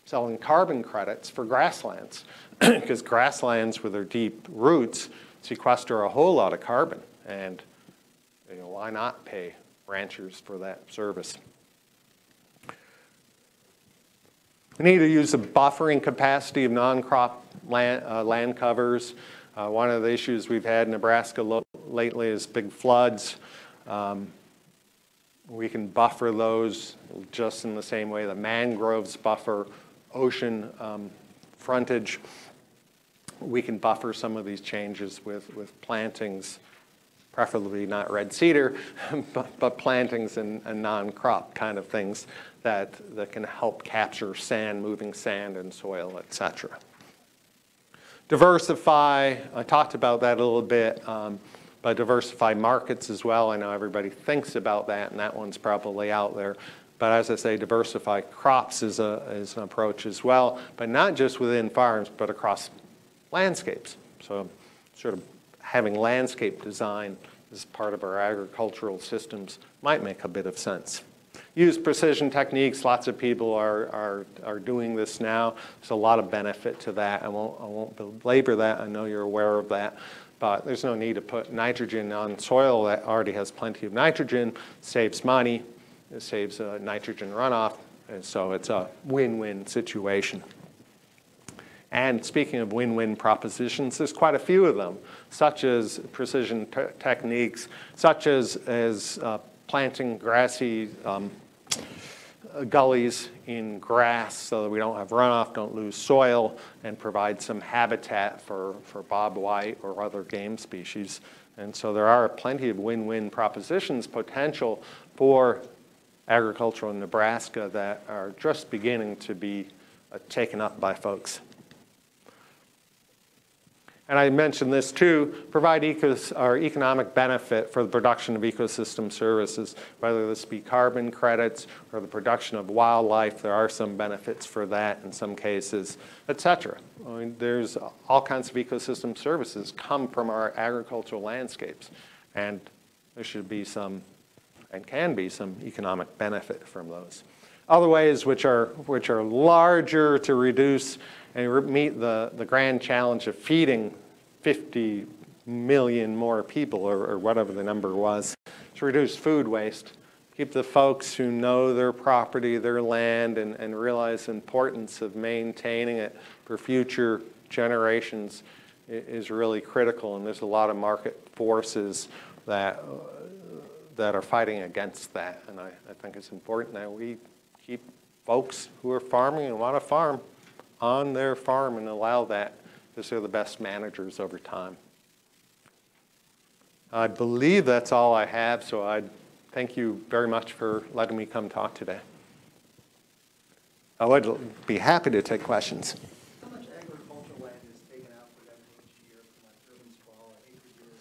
selling carbon credits for grasslands, because grasslands with their deep roots sequester a whole lot of carbon, and why not pay ranchers for that service? We need to use the buffering capacity of non-crop land covers. One of the issues we've had in Nebraska lately is big floods. We can buffer those just in the same way the mangroves buffer ocean frontage. We can buffer some of these changes with plantings, preferably not red cedar, but plantings and non-crop kind of things that can help capture sand, moving sand and soil, etc. Diversify, I talked about that a little bit, but diversify markets as well. I know everybody thinks about that, and that one's probably out there. But as I say, diversify crops is an approach as well, but not just within farms, but across landscapes. So sort of having landscape design as part of our agricultural systems might make a bit of sense. use precision techniques. Lots of people are doing this now. There's a lot of benefit to that. I won't belabor that. I know you're aware of that. But there's no need to put nitrogen on soil that already has plenty of nitrogen. It saves money. It saves nitrogen runoff. And so it's a win-win situation. And speaking of win-win propositions, there's quite a few of them, such as precision techniques, such as planting grassy gullies in grass so that we don't have runoff, don't lose soil, and provide some habitat for bobwhite or other game species. And so there are plenty of win-win propositions potential for agriculture in Nebraska that are just beginning to be taken up by folks. And I mentioned this too, provide economic benefit for the production of ecosystem services, whether this be carbon credits or the production of wildlife. There are some benefits for that in some cases, et cetera. I mean, there's all kinds of ecosystem services come from our agricultural landscapes. And there should be some, and can be some economic benefit from those. Other ways which are larger to reduce and meet the grand challenge of feeding 50 million more people, or whatever the number was, to reduce food waste. Keep the folks who know their property, their land, and realize the importance of maintaining it for future generations is really critical. And there's a lot of market forces that are fighting against that. And I think it's important that we keep folks who are farming and want to farm on their farm and allow that, because they're the best managers over time. I believe that's all I have, so I thank you very much for letting me come talk today. I would be happy to take questions. How much agricultural land is taken out for them each year from like urban sprawl, acreages,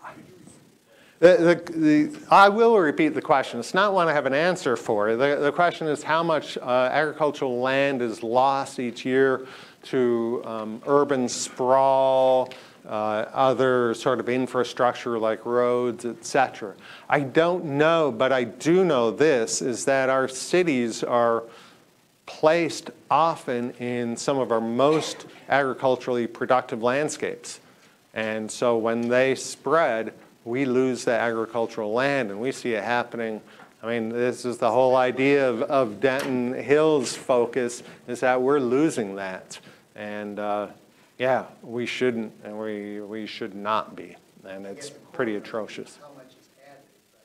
highways? I will repeat the question. It's not one I have an answer for. The question is how much agricultural land is lost each year to urban sprawl, other sort of infrastructure like roads, et cetera. I don't know, but I do know this, is that our cities are placed often in some of our most agriculturally productive landscapes. And so when they spread, we lose the agricultural land, and we see it happening. I mean, this is the whole idea of Denton Hill's focus, is that we're losing that. And yeah, we shouldn't, and we should not be. And it's pretty atrocious. How much is added, but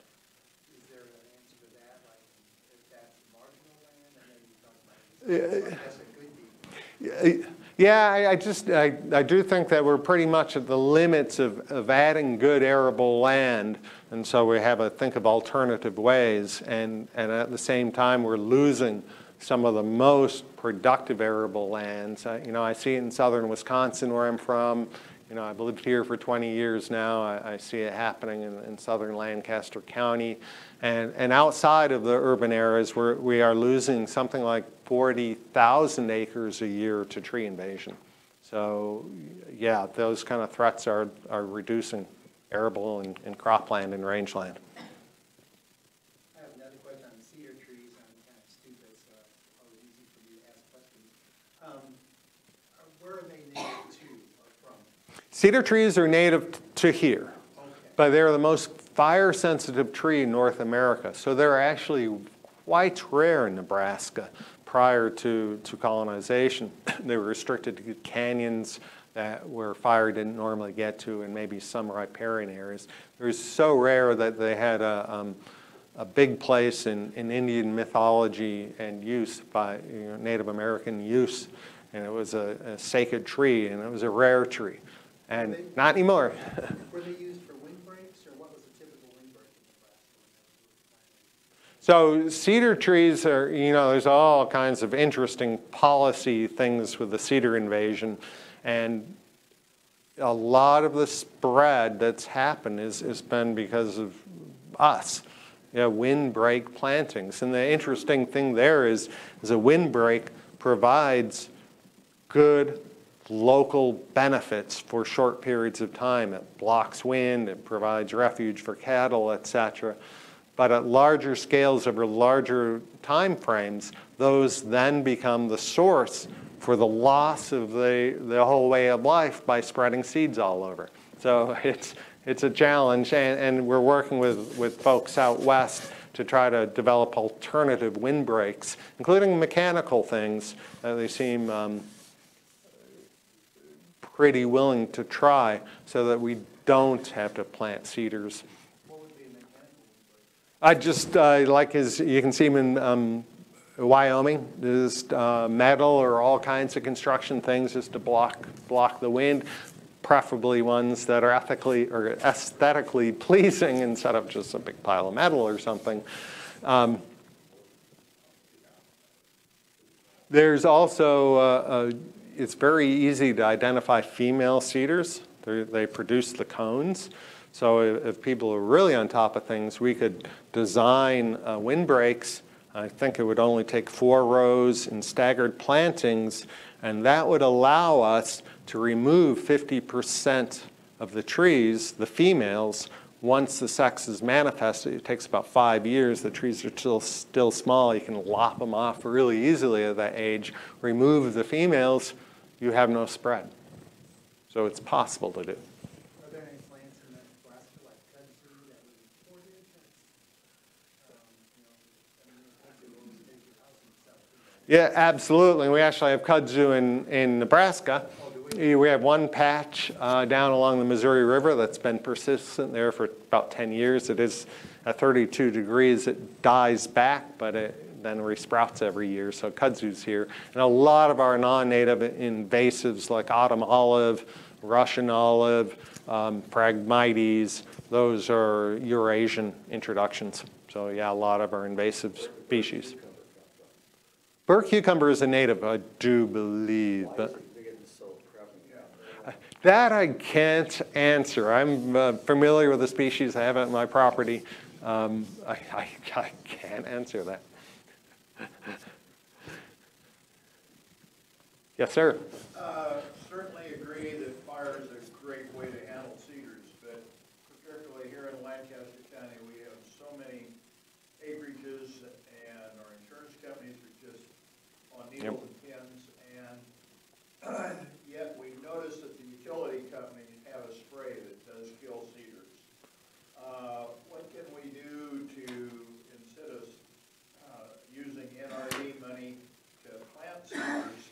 is there an answer to that? Like, if that's marginal land, and then you talk about it, that's a good deal. Yeah, I do think that we're pretty much at the limits of adding good arable land, and so we have to think of alternative ways, and at the same time we're losing some of the most productive arable lands. You know, I see it in southern Wisconsin where I'm from. You know, I've lived here for 20 years now. I see it happening in southern Lancaster County. And outside of the urban areas, we are losing something like 40,000 acres a year to tree invasion. So yeah, those kind of threats are reducing arable and cropland and rangeland. I have another question on cedar trees. I'm kind of stupid, so it's probably easy for you to ask questions. Where are they native to or from? Cedar trees are native to here, Okay. but they're the most fire-sensitive tree in North America. So they're actually quite rare in Nebraska prior to colonization. They were restricted to canyons where fire didn't normally get to, and maybe some riparian areas. They were so rare that they had a big place in Indian mythology and use by Native American use. And it was a sacred tree, and it was a rare tree. And not anymore. Were they used for windbreaks, or what was the typical windbreak in Nebraska? So cedar trees are, there's all kinds of interesting policy things with the cedar invasion. And a lot of the spread that's happened has been because of us, windbreak plantings. And the interesting thing there is a windbreak provides good local benefits for short periods of time. It blocks wind, it provides refuge for cattle, etc. But at larger scales over larger time frames, those then become the source for the loss of the whole way of life by spreading seeds all over. So it's a challenge, and we're working with folks out west to try to develop alternative windbreaks, including mechanical things that they seem pretty willing to try so that we don't have to plant cedars. What would be a mechanical windbreak? Like you can see them in Wyoming, just metal or all kinds of construction things just to block the wind, preferably ones that are ethically or aesthetically pleasing instead of just a big pile of metal or something. There's also, it's very easy to identify female cedars. They produce the cones. So if people are really on top of things, we could design windbreaks. I think it would only take 4 rows in staggered plantings, and that would allow us to remove 50% of the trees, the females, once the sex is manifested. It takes about 5 years. The trees are still small. You can lop them off really easily at that age. Remove the females, you have no spread. So it's possible to do. Are there any plants in Nebraska like kudzu that would be imported? Kudzu will take your house itself. Yeah, absolutely. We actually have kudzu in Nebraska. We have one patch down along the Missouri River that's been persistent there for about 10 years. It is at 32 degrees. It dies back, but it then resprouts every year. So kudzu's here. And a lot of our non-native invasives like autumn olive, Russian olive, Phragmites, those are Eurasian introductions. So yeah, a lot of our invasive species. Burr cucumber is a native, I do believe. But that I can't answer. I'm familiar with the species. I have it on my property. I can't answer that. Yes, sir. Certainly agree that fire is a great way to handle cedars, but particularly here in Lancaster County, we have so many acreages, and our insurance companies are just on needles and pins, and yet we notice that the utility companies have a spray that does kill cedars. What can we do to, instead of using NRD money to plant cedars,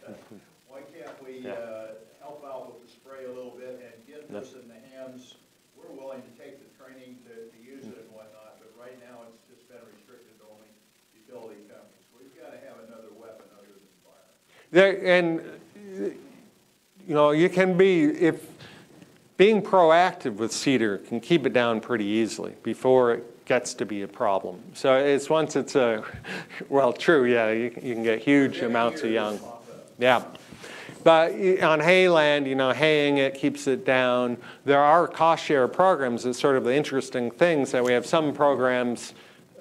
why can't we help out with the spray a little bit and get this in the hands? We're willing to take the training to use it and whatnot, but right now it's just been restricted to only utility companies. We've got to have another weapon other than fire. You know, you can being proactive with cedar can keep it down pretty easily before it gets to be a problem. So once it's well, true, yeah, you can get huge amounts of young. Yeah. But on hayland, you know, haying it keeps it down. There are cost share programs. That's sort of the interesting things that we have some programs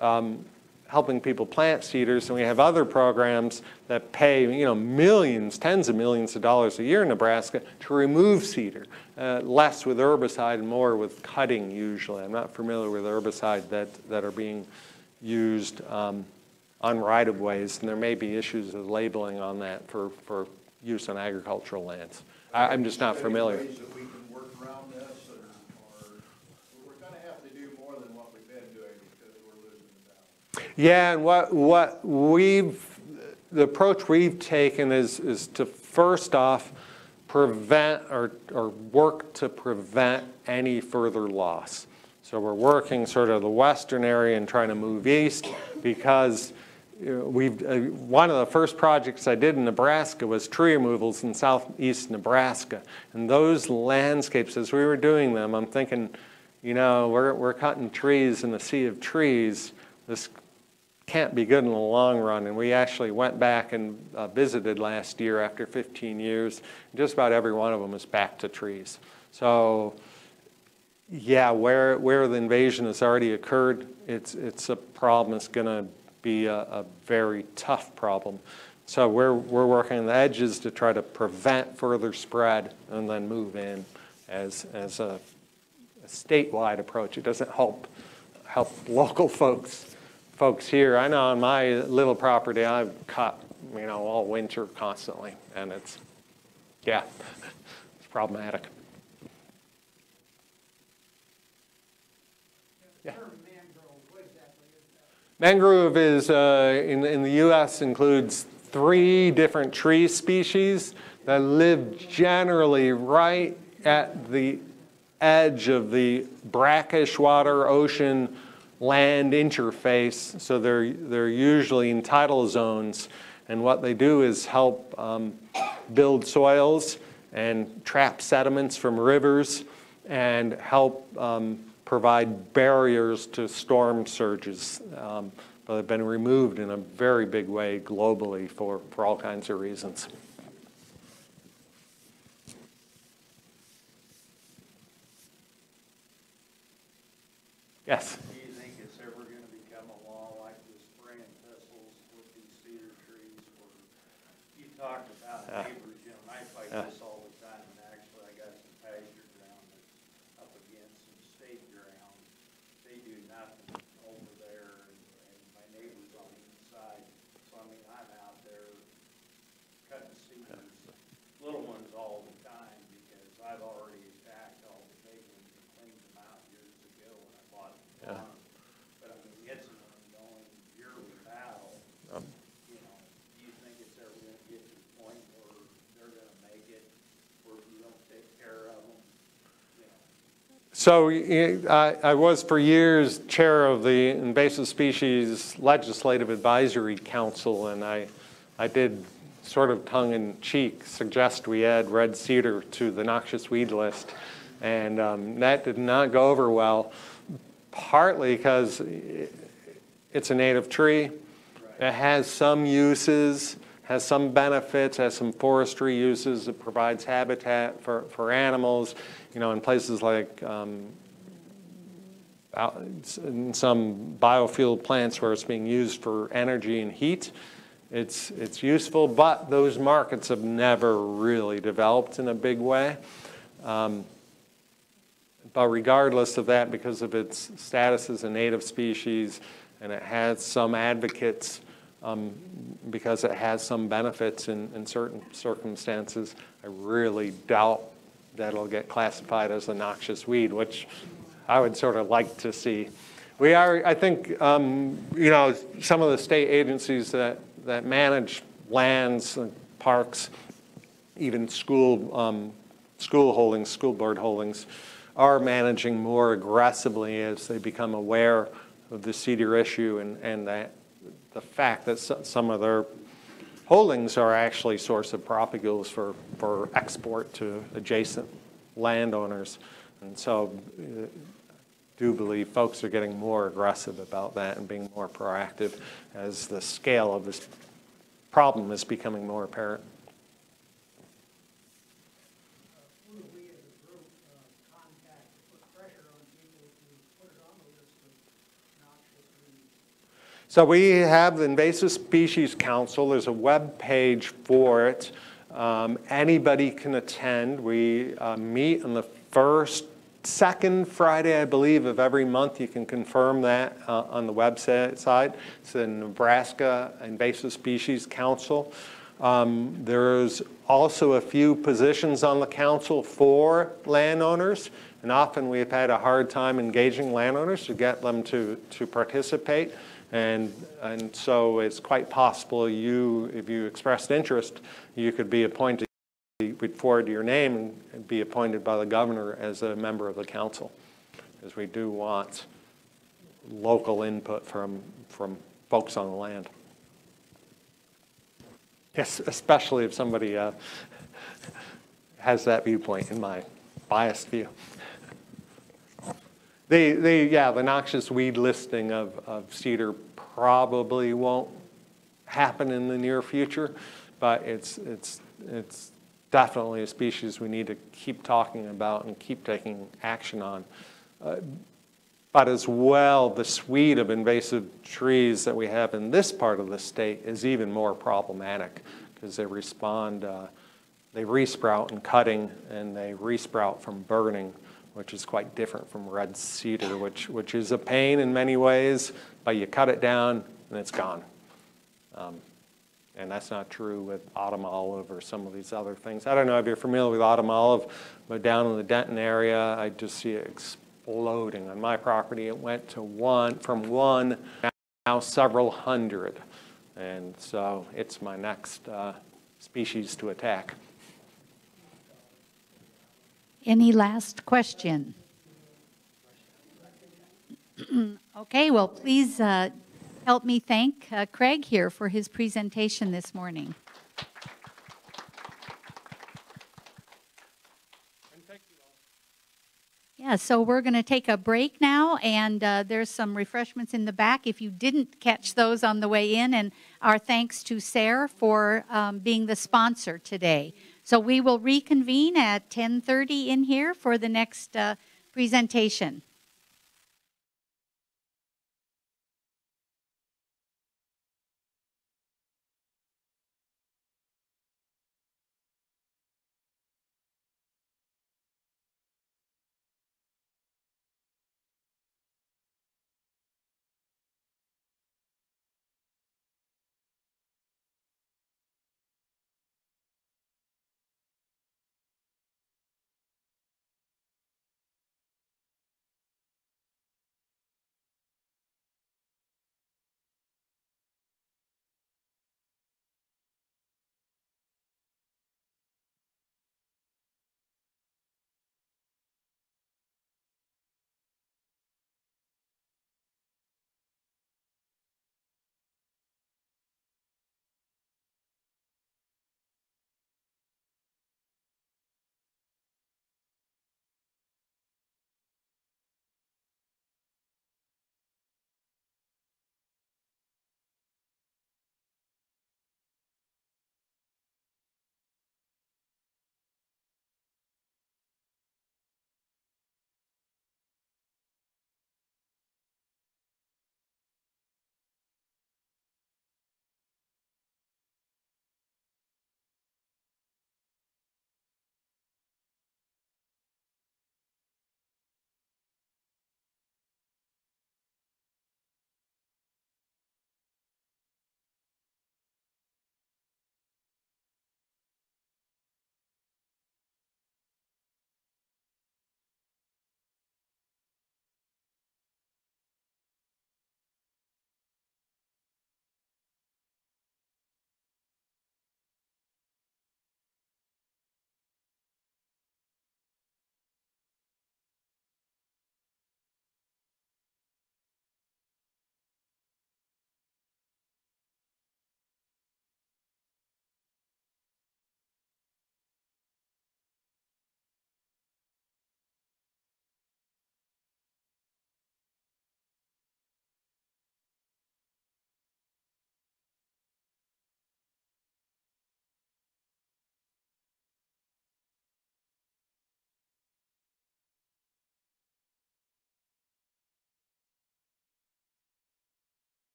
helping people plant cedars, and we have other programs that pay, you know, millions, tens of millions of dollars a year in Nebraska to remove cedar. Less with herbicide and more with cutting usually. I'm not familiar with herbicide that are being used on right-of-ways, and there may be issues with labeling on that for use on agricultural lands. I'm just not familiar. Ways that we can work around this, or we're going to have to do more than what we've been doing because we're losing the battle. Yeah, and the approach we've taken is to first off prevent or work to prevent any further loss. So we're working sort of the western area and trying to move east because one of the first projects I did in Nebraska was tree removals in southeast Nebraska. And those landscapes, as we were doing them, I'm thinking, you know, we're cutting trees in a sea of trees. This can't be good in the long run. And we actually went back and visited last year after 15 years. Just about every one of them is back to trees. So yeah, where the invasion has already occurred, it's a problem. It's going to be a very tough problem. So we're working on the edges to try to prevent further spread and then move in as a statewide approach. It doesn't help help local folks here. I know on my little property, I've cut, all winter constantly, and it's problematic. Yeah. Mangrove is, in the U.S., includes 3 different tree species that live generally right at the edge of the brackish water ocean land interface. So they're usually in tidal zones. And what they do is help build soils and trap sediments from rivers and help provide barriers to storm surges. But they've been removed in a very big way globally for all kinds of reasons. Yes? Do you think it's ever going to become a law like the spraying thistles with these cedar trees? Where you talked about neighbors, and I fight this all the time, and actually I got some pasture ground that's up against some state ground. They do nothing over there, and my neighbor's on each side. So I mean, I'm out there cutting cedars, little ones all the time, because I've already attacked all the big ones and cleaned them out years ago when I bought the farm. But I mean, it's an ongoing yearly battle. Do you think it's ever going to get to the point where they're going to make it, where if you don't take care of them? So I was for years chair of the Invasive Species Legislative Advisory Council, and I did sort of tongue-in-cheek suggest we add red cedar to the noxious weed list, and that did not go over well, partly because it's a native tree. It has some uses, has some benefits, has some forestry uses. It provides habitat for animals, in places like in some biofuel plants where it's being used for energy and heat. It's useful, but those markets have never really developed in a big way. But regardless of that, because of its status as a native species, and it has some advocates, because it has some benefits in certain circumstances, I really doubt that it'll get classified as a noxious weed, which I would sort of like to see. We are, I think, some of the state agencies that manage lands and parks, even school board holdings, are managing more aggressively as they become aware of the cedar issue and that the fact that some of their holdings are actually source of propagules for export to adjacent landowners. And so do believe folks are getting more aggressive about that and being more proactive as the scale of this problem is becoming more apparent. Who do we as a group contact to put pressure on people to put it on the list of noxious weeds? So we have the Invasive Species Council. There's a web page for it. Anybody can attend. We meet on the second Friday, I believe, of every month. You can confirm that on the website side. It's the Nebraska Invasive Species Council. There's also a few positions on the council for landowners, and often we've had a hard time engaging landowners to get them to participate. And so it's quite possible if you expressed interest, you could be appointed. We'd forward your name and be appointed by the governor as a member of the council, because we do want local input from folks on the land. Yes, especially if somebody has that viewpoint, in my biased view. The noxious weed listing of cedar probably won't happen in the near future, but it's definitely a species we need to keep talking about and keep taking action on. But as well, the suite of invasive trees that we have in this part of the state is even more problematic because they resprout in cutting and they resprout from burning which is quite different from red cedar, which is a pain in many ways, but you cut it down and it's gone. And that's not true with autumn olive or some of these other things. I don't know if you're familiar with autumn olive, but down in the Denton area, I just see it exploding. On my property, it went to from one, now several hundred. And so it's my next species to attack. Any last question? Okay, well, please help me thank Craig here for his presentation this morning. Yeah, so we're going to take a break now, and there's some refreshments in the back if you didn't catch those on the way in, and our thanks to SARE for being the sponsor today. So we will reconvene at 10:30 in here for the next presentation.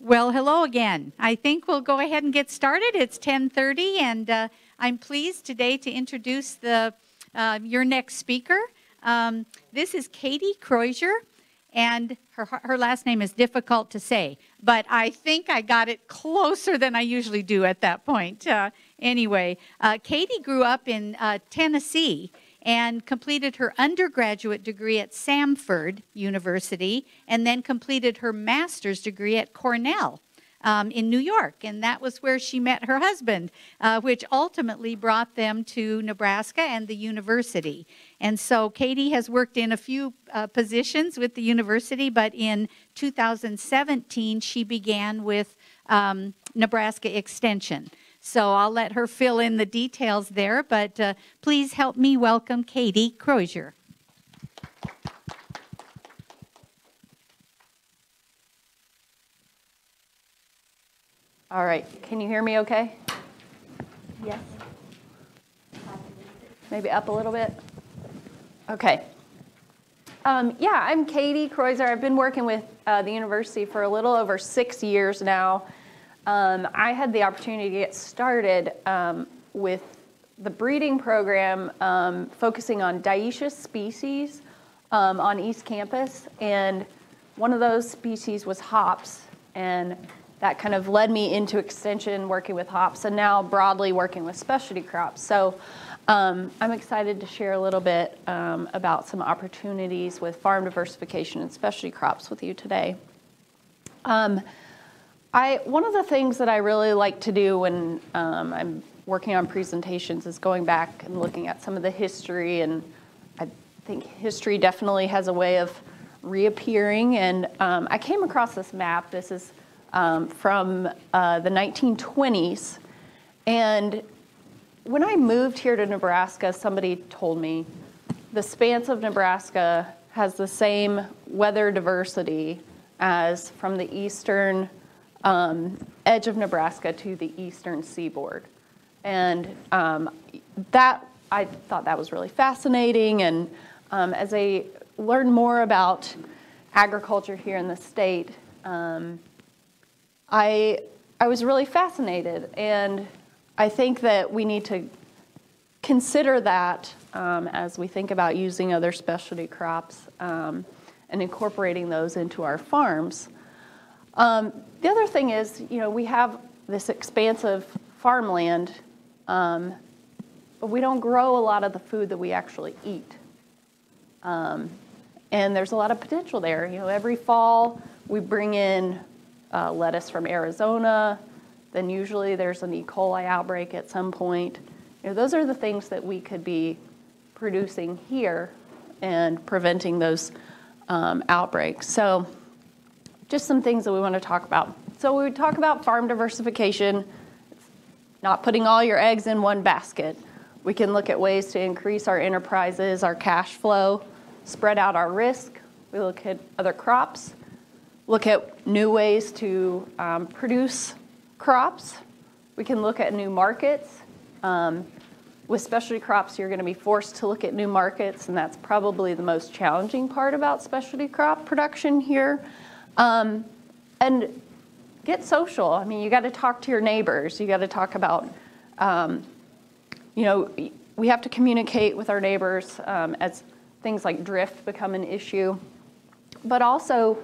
Well, hello again. I think we'll go ahead and get started. It's 10:30, and I'm pleased today to introduce your next speaker. This is Katie Crozier, and her last name is difficult to say, but I think I got it closer than I usually do at that point. Anyway, Katie grew up in Tennessee and completed her undergraduate degree at Samford University, and then completed her master's degree at Cornell in New York. And that was where she met her husband, which ultimately brought them to Nebraska and the university. And so Katie has worked in a few positions with the university, but in 2017, she began with Nebraska Extension. So I'll let her fill in the details there, but please help me welcome Katie Crozier. All right, can you hear me okay? Yes. Maybe up a little bit? Okay. Yeah, I'm Katie Crozier. I've been working with the university for a little over 6 years now. I had the opportunity to get started with the breeding program focusing on dioecious species on East Campus, and one of those species was hops, and that kind of led me into extension working with hops, and now broadly working with specialty crops. So I'm excited to share a little bit about some opportunities with farm diversification and specialty crops with you today. One of the things that I really like to do when I'm working on presentations is going back and looking at some of the history, and I think history definitely has a way of reappearing. And I came across this map. This is from the 1920s. And when I moved here to Nebraska, somebody told me the Expanse of Nebraska has the same weather diversity as from the eastern edge of Nebraska to the eastern seaboard. And that, I thought that was really fascinating. And as I learned more about agriculture here in the state, I was really fascinated. And I think that we need to consider that as we think about using other specialty crops and incorporating those into our farms. The other thing is, you know, we have this expansive farmland, but we don't grow a lot of the food that we actually eat. And there's a lot of potential there. You know, every fall we bring in lettuce from Arizona, then usually there's an E. coli outbreak at some point. You know, those are the things that we could be producing here and preventing those outbreaks. So just some things that we want to talk about. So we talk about farm diversification, not putting all your eggs in one basket. We can look at ways to increase our enterprises, our cash flow, spread out our risk. We look at other crops, look at new ways to produce crops. We can look at new markets. With specialty crops, you're going to be forced to look at new markets, and that's probably the most challenging part about specialty crop production here. And get social. I mean, you got to talk to your neighbors. You got to talk about, you know, we have to communicate with our neighbors as things like drift become an issue. But also,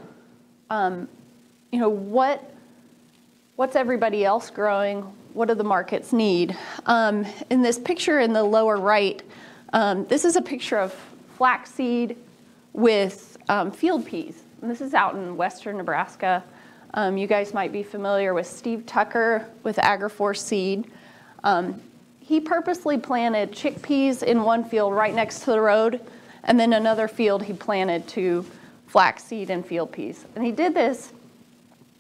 you know, what's everybody else growing? What do the markets need? In this picture in the lower right, this is a picture of flaxseed with field peas. And this is out in western Nebraska. You guys might be familiar with Steve Tucker with AgriForce Seed. He purposely planted chickpeas in one field right next to the road, and then another field he planted to flaxseed and field peas. And he did this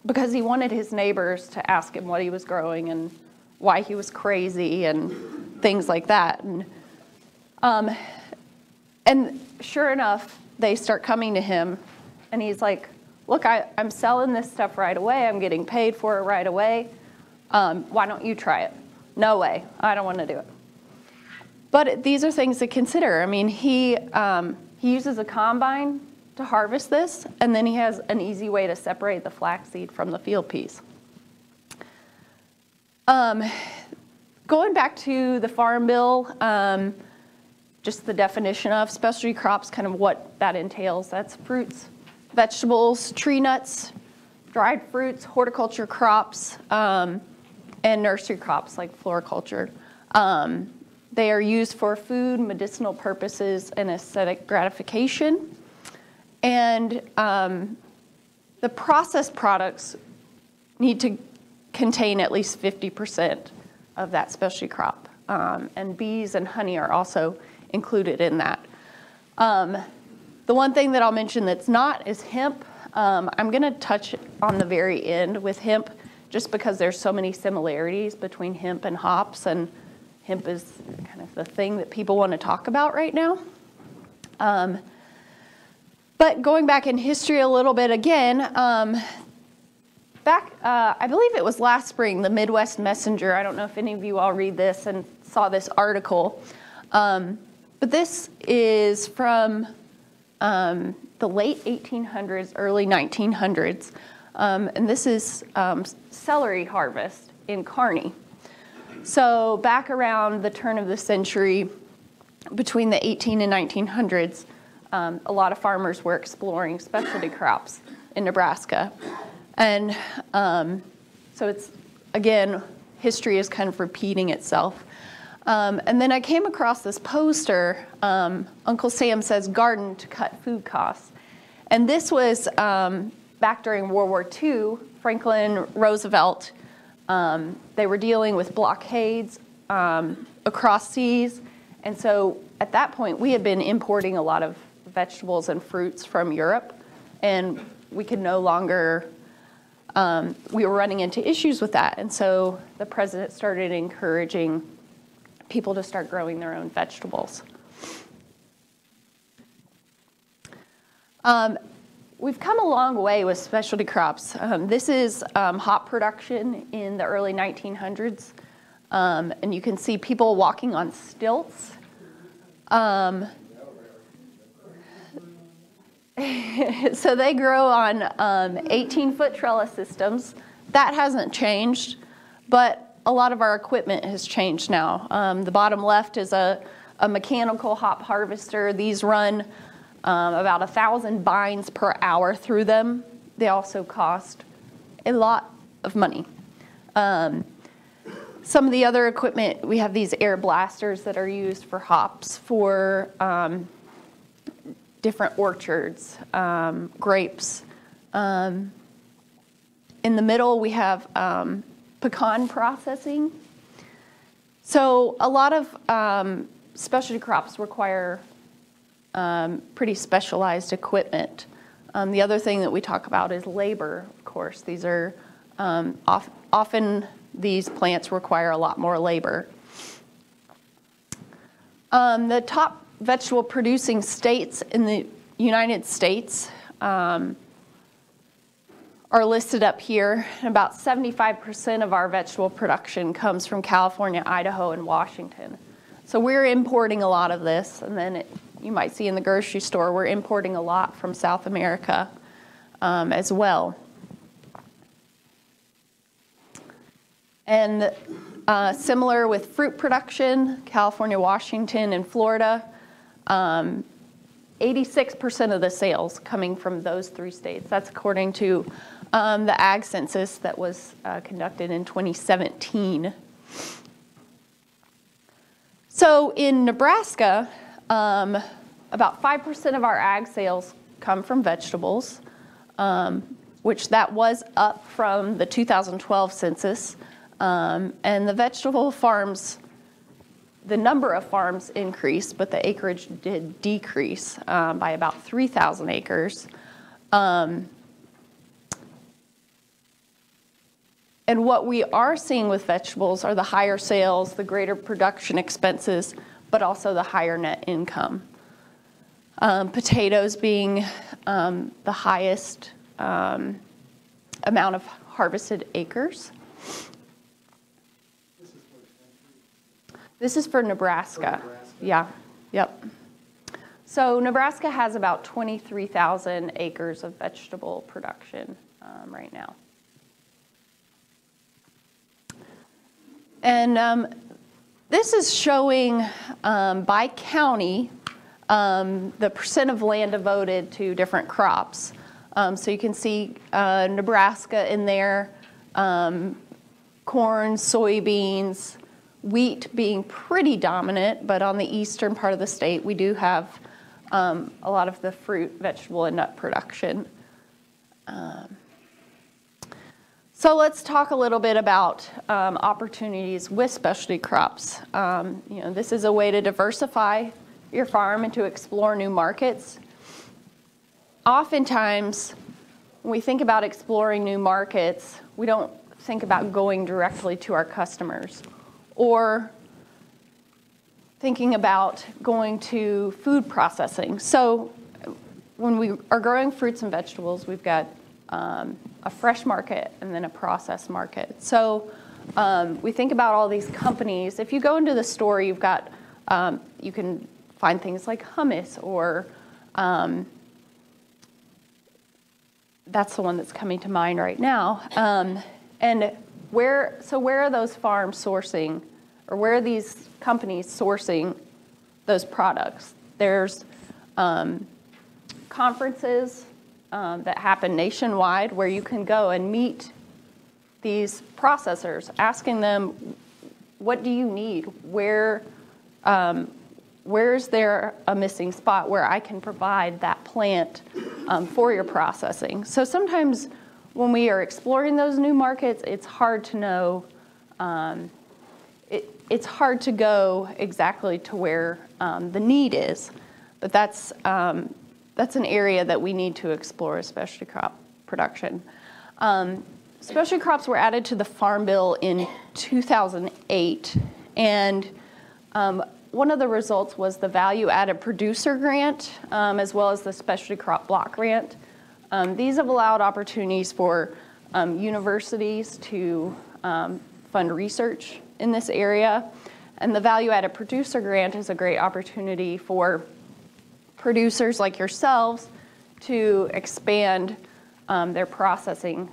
because he wanted his neighbors to ask him what he was growing and why he was crazy and things like that. And sure enough, they start coming to him, and he's like, look, I'm selling this stuff right away. I'm getting paid for it right away. Why don't you try it? No way. I don't want to do it. But these are things to consider. I mean, he uses a combine to harvest this, and then he has an easy way to separate the flaxseed from the field peas. Going back to the Farm Bill, just the definition of specialty crops, kind of what that entails. That's fruits, vegetables, tree nuts, dried fruits, horticulture crops, and nursery crops like floriculture. They are used for food, medicinal purposes, and aesthetic gratification. And the processed products need to contain at least 50% of that specialty crop. And bees and honey are also included in that. The one thing that I'll mention that's not is hemp. I'm going to touch on the very end with hemp just because there's so many similarities between hemp and hops, and hemp is kind of the thing that people want to talk about right now. But going back in history a little bit again, back, I believe it was last spring, the Midwest Messenger, I don't know if any of you all read this and saw this article, but this is from the late 1800s, early 1900s, and this is celery harvest in Kearney. So back around the turn of the century, between the 18 and 1900s, a lot of farmers were exploring specialty crops in Nebraska. And so it's, again, history is kind of repeating itself. And then I came across this poster, Uncle Sam Says Garden to Cut Food Costs. And this was back during World War II, Franklin Roosevelt. They were dealing with blockades across seas. And so at that point, we had been importing a lot of vegetables and fruits from Europe. And we could no longer, we were running into issues with that. And so the president started encouraging people to start growing their own vegetables. We've come a long way with specialty crops. This is hop production in the early 1900s. And you can see people walking on stilts. So they grow on 18-foot trellis systems. That hasn't changed, but a lot of our equipment has changed now. The bottom left is a mechanical hop harvester. These run about 1,000 bines per hour through them. They also cost a lot of money. Some of the other equipment, we have these air blasters that are used for hops for different orchards, grapes. In the middle, we have pecan processing. So a lot of specialty crops require pretty specialized equipment. The other thing that we talk about is labor, of course. These are often these plants require a lot more labor. The top vegetable producing states in the United States are listed up here. About 75% of our vegetable production comes from California, Idaho, and Washington. So we're importing a lot of this, and then you might see in the grocery store, we're importing a lot from South America as well. And similar with fruit production, California, Washington, and Florida, 86% of the sales coming from those three states. That's according to the Ag Census that was conducted in 2017. So in Nebraska, about 5% of our ag sales come from vegetables, which that was up from the 2012 census. And the vegetable farms, the number of farms increased, but the acreage did decrease by about 3,000 acres. And what we are seeing with vegetables are the higher sales, the greater production expenses, but also the higher net income. Potatoes being the highest amount of harvested acres. This is for Nebraska. Yeah, yep. So Nebraska has about 23,000 acres of vegetable production right now. And this is showing by county the percent of land devoted to different crops. So you can see Nebraska in there, corn, soybeans, wheat being pretty dominant, but on the eastern part of the state, we do have a lot of the fruit, vegetable, and nut production. So let's talk a little bit about opportunities with specialty crops. This is a way to diversify your farm and to explore new markets. Oftentimes, when we think about exploring new markets, we don't think about going directly to our customers or thinking about going to food processing. So when we are growing fruits and vegetables, we've got a fresh market and then a processed market. So we think about all these companies. If you go into the store, you've got, you can find things like hummus or that's the one that's coming to mind right now. And where are those farms sourcing, or where are these companies sourcing those products? There's conferences that happen nationwide where you can go and meet these processors, asking them, what do you need? Where's there a missing spot where I can provide that plant for your processing? So sometimes when we are exploring those new markets, it's hard to know, it's hard to go exactly to where the need is, but that's an area that we need to explore as specialty crop production. Specialty crops were added to the Farm Bill in 2008, and one of the results was the Value Added Producer Grant, as well as the Specialty Crop Block Grant. These have allowed opportunities for universities to fund research in this area, and the Value Added Producer Grant is a great opportunity for producers like yourselves to expand their processing.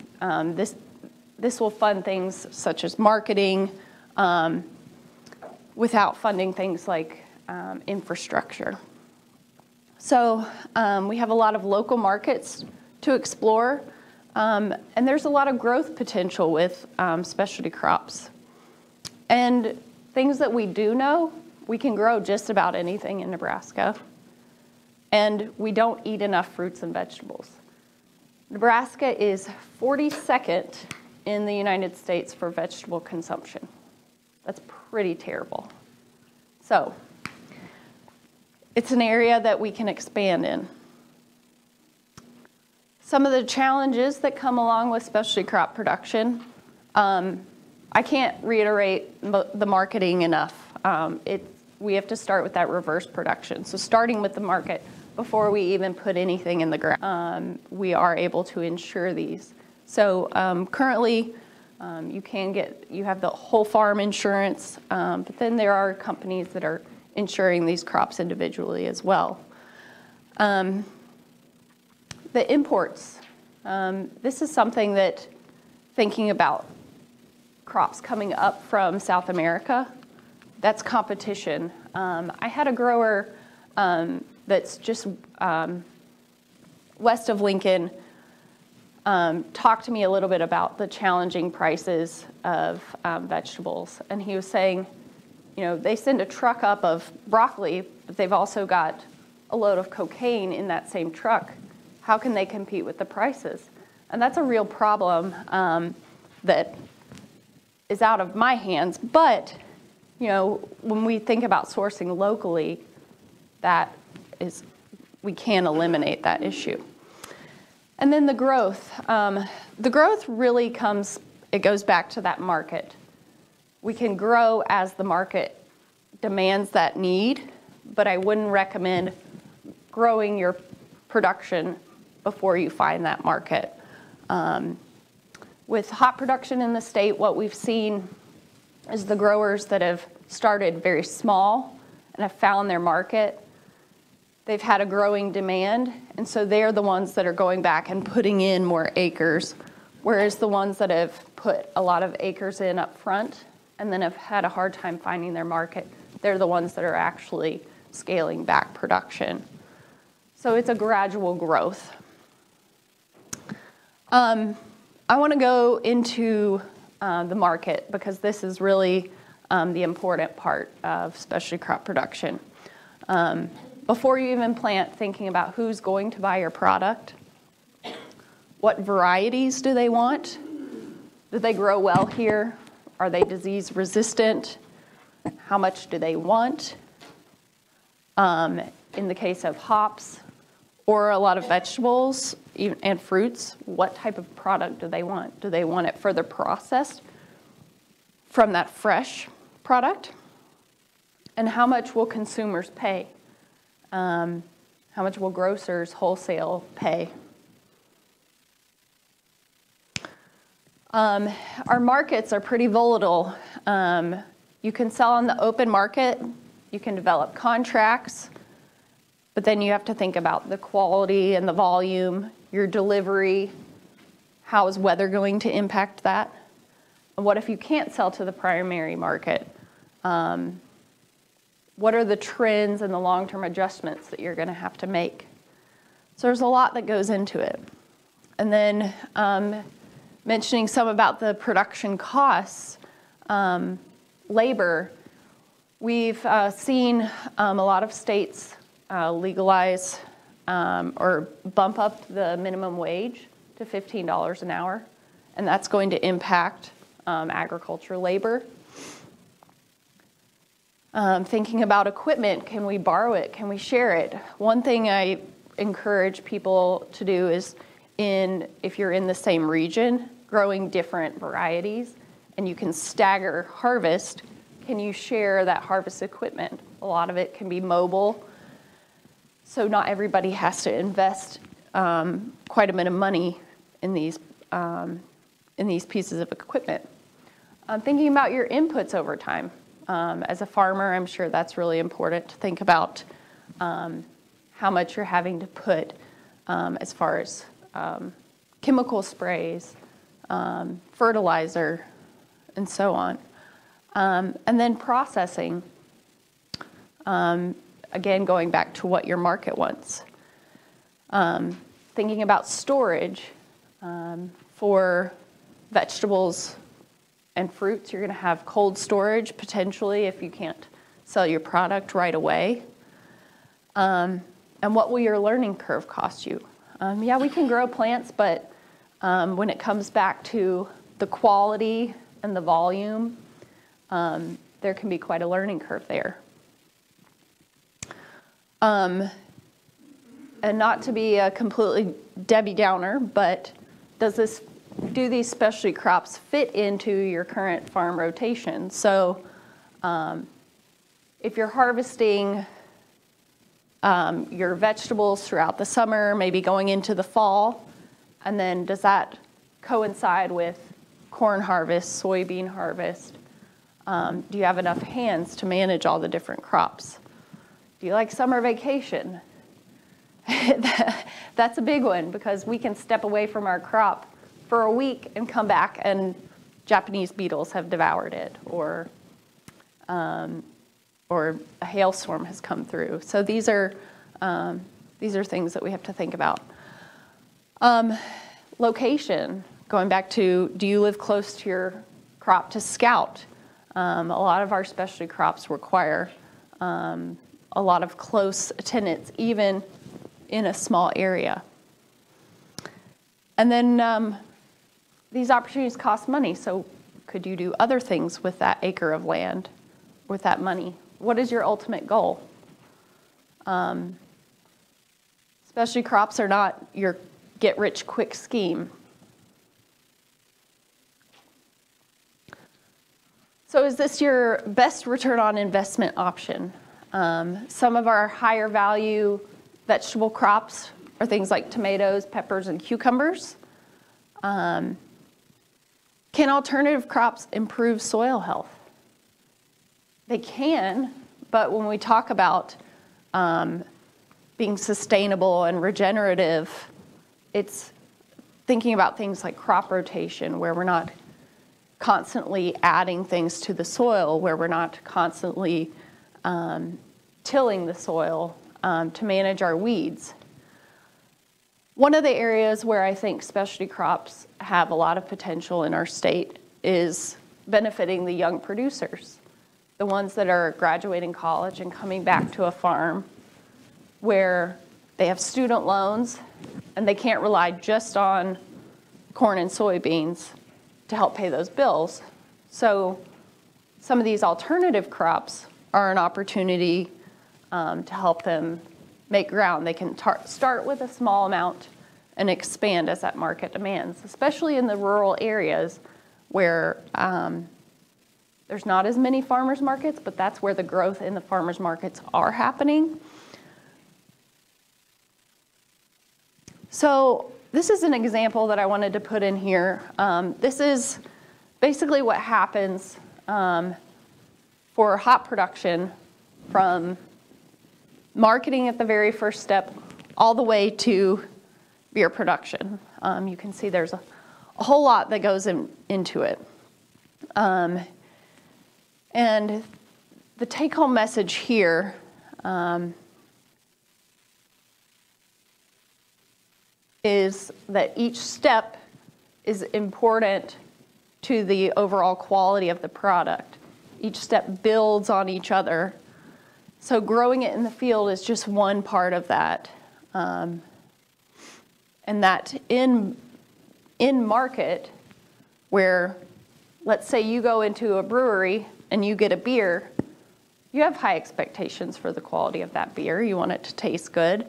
This will fund things such as marketing without funding things like infrastructure. So we have a lot of local markets to explore, and there's a lot of growth potential with specialty crops. And things that we do know, we can grow just about anything in Nebraska. And we don't eat enough fruits and vegetables. Nebraska is 42nd in the United States for vegetable consumption. That's pretty terrible. So it's an area that we can expand in. Some of the challenges that come along with specialty crop production, I can't reiterate the marketing enough. We have to start with that reverse production. So starting with the market before we even put anything in the ground, we are able to insure these. So currently, you have the whole farm insurance, but then there are companies that are insuring these crops individually as well. The imports. This is something that, thinking about crops coming up from South America, that's competition. I had a grower that's just west of Lincoln talk to me a little bit about the challenging prices of vegetables. And he was saying, they send a truck up of broccoli, but they've also got a load of cocaine in that same truck. How can they compete with the prices? And that's a real problem that is out of my hands. But, when we think about sourcing locally, we can eliminate that issue. And then the growth. The growth really it goes back to that market. We can grow as the market demands that need, but I wouldn't recommend growing your production before you find that market. With hop production in the state, what we've seen is the growers that have started very small and have found their market, they've had a growing demand, and so they're the ones that are going back and putting in more acres, whereas the ones that have put a lot of acres in up front and then have had a hard time finding their market, they're the ones that are actually scaling back production. So it's a gradual growth. I want to go into the market because this is really the important part of specialty crop production. Before you even plant, thinking about who's going to buy your product, what varieties do they want? Do they grow well here? Are they disease resistant? How much do they want? In the case of hops or a lot of vegetables and fruits, what type of product do they want? Do they want it further processed from that fresh product? And how much will consumers pay? How much will grocers, wholesale pay? Our markets are pretty volatile. You can sell on the open market, you can develop contracts, but then you have to think about the quality and the volume, your delivery, how is weather going to impact that? And what if you can't sell to the primary market? What are the trends and the long-term adjustments that you're going to have to make? So there's a lot that goes into it. And then mentioning some about the production costs, labor, we've seen a lot of states legalize or bump up the minimum wage to $15 an hour, and that's going to impact agriculture labor. Thinking about equipment, can we borrow it? Can we share it? One thing I encourage people to do is if you're in the same region, growing different varieties, and you can stagger harvest, can you share that harvest equipment? A lot of it can be mobile, so not everybody has to invest quite a bit of money in these pieces of equipment. Thinking about your inputs over time. As a farmer, I'm sure that's really important to think about how much you're having to put as far as chemical sprays, fertilizer, and so on. And then processing, again, going back to what your market wants. Thinking about storage for vegetables and fruits, you're going to have cold storage potentially if you can't sell your product right away. And what will your learning curve cost you? Yeah, we can grow plants, but when it comes back to the quality and the volume, there can be quite a learning curve there. And not to be a completely Debbie Downer, but do these specialty crops fit into your current farm rotation? So if you're harvesting your vegetables throughout the summer, maybe going into the fall, and then does that coincide with corn harvest, soybean harvest? Do you have enough hands to manage all the different crops? Do you like summer vacation? That's a big one because we can step away from our crop for a week and come back and Japanese beetles have devoured it, or a hailstorm has come through. So these are things that we have to think about. Location, going back to, do you live close to your crop to scout? A lot of our specialty crops require a lot of close attendance, even in a small area. And then these opportunities cost money, so could you do other things with that acre of land, with that money? What is your ultimate goal? Specialty crops are not your get-rich-quick scheme. So is this your best return on investment option? Some of our higher value vegetable crops are things like tomatoes, peppers, and cucumbers. Can alternative crops improve soil health? They can, but when we talk about being sustainable and regenerative, it's thinking about things like crop rotation, where we're not constantly adding things to the soil, where we're not constantly tilling the soil to manage our weeds. One of the areas where I think specialty crops have a lot of potential in our state is benefiting the young producers, the ones that are graduating college and coming back to a farm where they have student loans and they can't rely just on corn and soybeans to help pay those bills. So some of these alternative crops are an opportunity to help them make ground. They can start with a small amount and expand as that market demands, especially in the rural areas where there's not as many farmers markets, but that's where the growth in the farmers markets are happening. So this is an example that I wanted to put in here. This is basically what happens for hop production from marketing at the very first step all the way to beer production. You can see there's a whole lot that goes into it. And the take-home message here is that each step is important to the overall quality of the product. Each step builds on each other. So growing it in the field is just one part of that. And that in market, where let's say you go into a brewery and you get a beer, you have high expectations for the quality of that beer. You want it to taste good.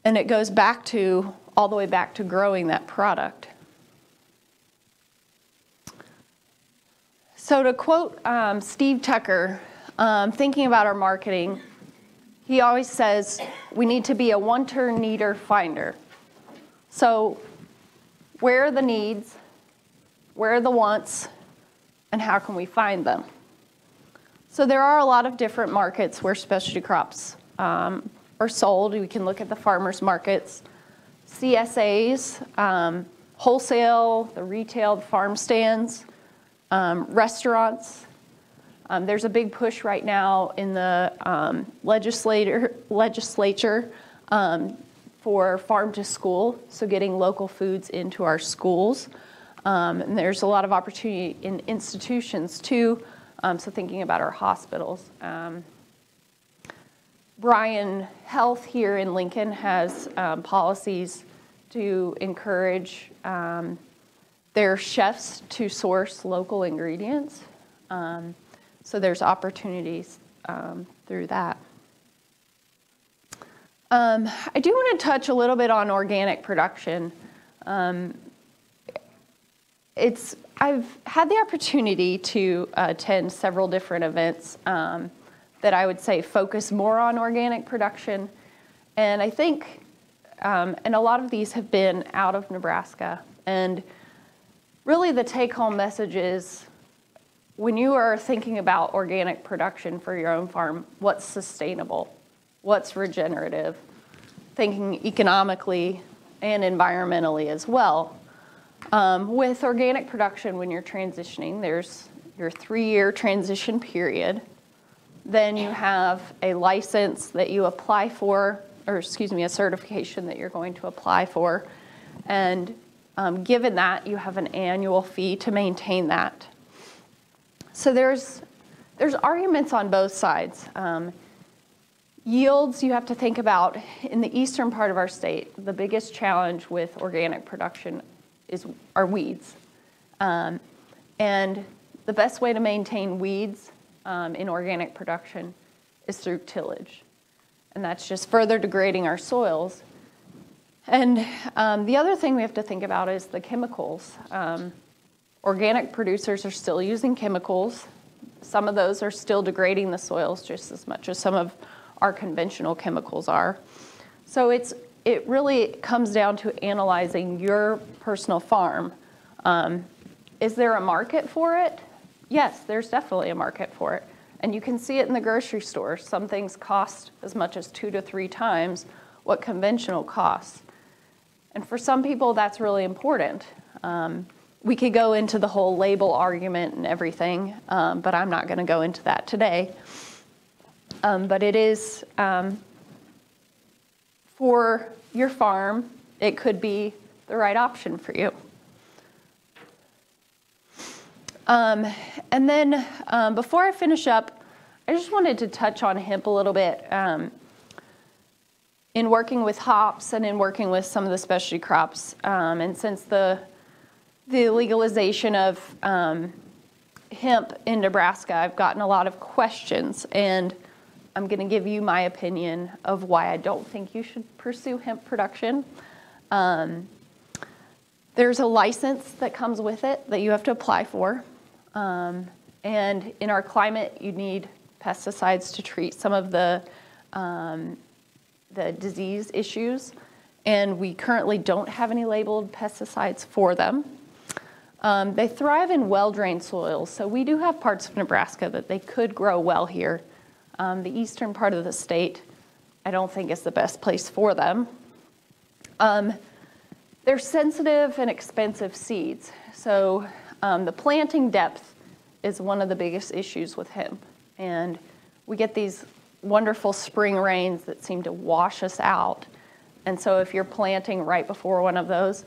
And it goes back to, all the way back to growing that product. So to quote Steve Tucker, thinking about our marketing, he always says, we need to be a wanter, needer, finder. So where are the needs, where are the wants, and how can we find them? So there are a lot of different markets where specialty crops are sold. We can look at the farmers markets, CSAs, wholesale, the retail, the farm stands, restaurants. There's a big push right now in the legislature for farm to school, so getting local foods into our schools. And there's a lot of opportunity in institutions too, so thinking about our hospitals. Bryan Health here in Lincoln has policies to encourage their chefs to source local ingredients. So there's opportunities through that. I do want to touch a little bit on organic production. I've had the opportunity to attend several different events that I would say focus more on organic production. And I think, and a lot of these have been out of Nebraska. And really the take-home message is, when you are thinking about organic production for your own farm, what's sustainable? What's regenerative? Thinking economically and environmentally as well. With organic production, when you're transitioning, there's your 3-year transition period. Then you have a license that you apply for, or excuse me, a certification that you're going to apply for. And given that, you have an annual fee to maintain that. So there's arguments on both sides. Yields, you have to think about, in the eastern part of our state, the biggest challenge with organic production are weeds. And the best way to maintain weeds in organic production is through tillage. And that's just further degrading our soils. And the other thing we have to think about is the chemicals. Organic producers are still using chemicals. Some of those are still degrading the soils just as much as some of our conventional chemicals are. So it really comes down to analyzing your personal farm. Is there a market for it? Yes, there's definitely a market for it. And you can see it in the grocery store. Some things cost as much as 2 to 3 times what conventional costs. And for some people, that's really important. We could go into the whole label argument and everything, but I'm not going to go into that today. But it is, for your farm, it could be the right option for you. And then before I finish up, I just wanted to touch on hemp a little bit. In working with hops and in working with some of the specialty crops, and since the legalization of hemp in Nebraska, I've gotten a lot of questions, and I'm going to give you my opinion of why I don't think you should pursue hemp production. There's a license that comes with it that you have to apply for. And in our climate, you need pesticides to treat some of the disease issues. And we currently don't have any labeled pesticides for them. They thrive in well-drained soils. So we do have parts of Nebraska that they could grow well here. The eastern part of the state, I don't think is the best place for them. They're sensitive and expensive seeds. So the planting depth is one of the biggest issues with hemp. And we get these wonderful spring rains that seem to wash us out. And so if you're planting right before one of those,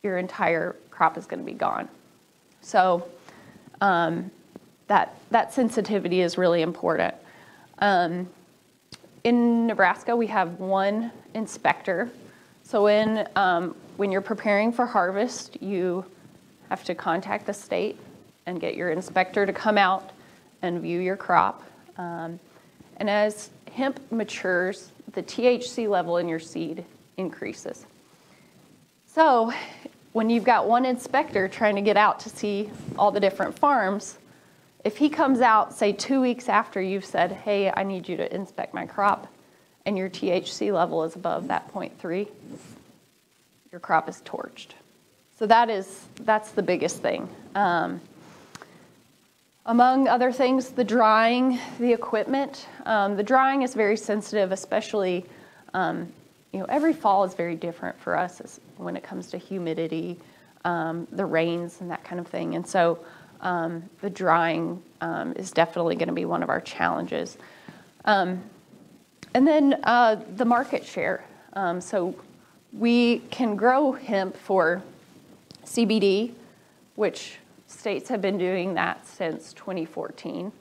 your entire crop is going to be gone. So that sensitivity is really important. In Nebraska, we have one inspector. So when you're preparing for harvest, you have to contact the state and get your inspector to come out and view your crop. And as hemp matures, the THC level in your seed increases. So when you've got one inspector trying to get out to see all the different farms, if he comes out, say 2 weeks after you've said, hey, I need you to inspect my crop, and your THC level is above that 0.3, your crop is torched. So that's the biggest thing. Among other things, the drying, the equipment. The drying is very sensitive, especially, every fall is very different for us when it comes to humidity, the rains and that kind of thing. And so the drying is definitely going to be one of our challenges. And then the market share. So we can grow hemp for CBD, which states have been doing that since 2014.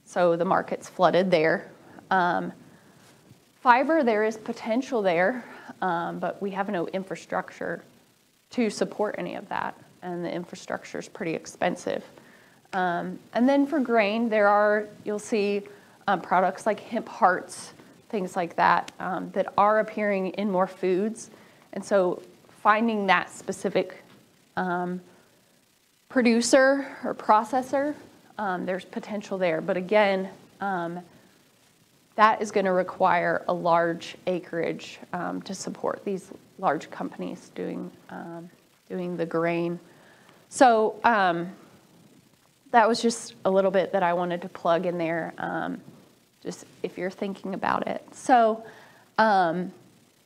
So the market's flooded there. Fiber, there is potential there, but we have no infrastructure to support any of that, and the infrastructure is pretty expensive. And then for grain, you'll see products like hemp hearts, things like that, that are appearing in more foods. And so finding that specific producer or processor, there's potential there. But again, that is going to require a large acreage to support these large companies doing the grain. So that was just a little bit that I wanted to plug in there, just if you're thinking about it. So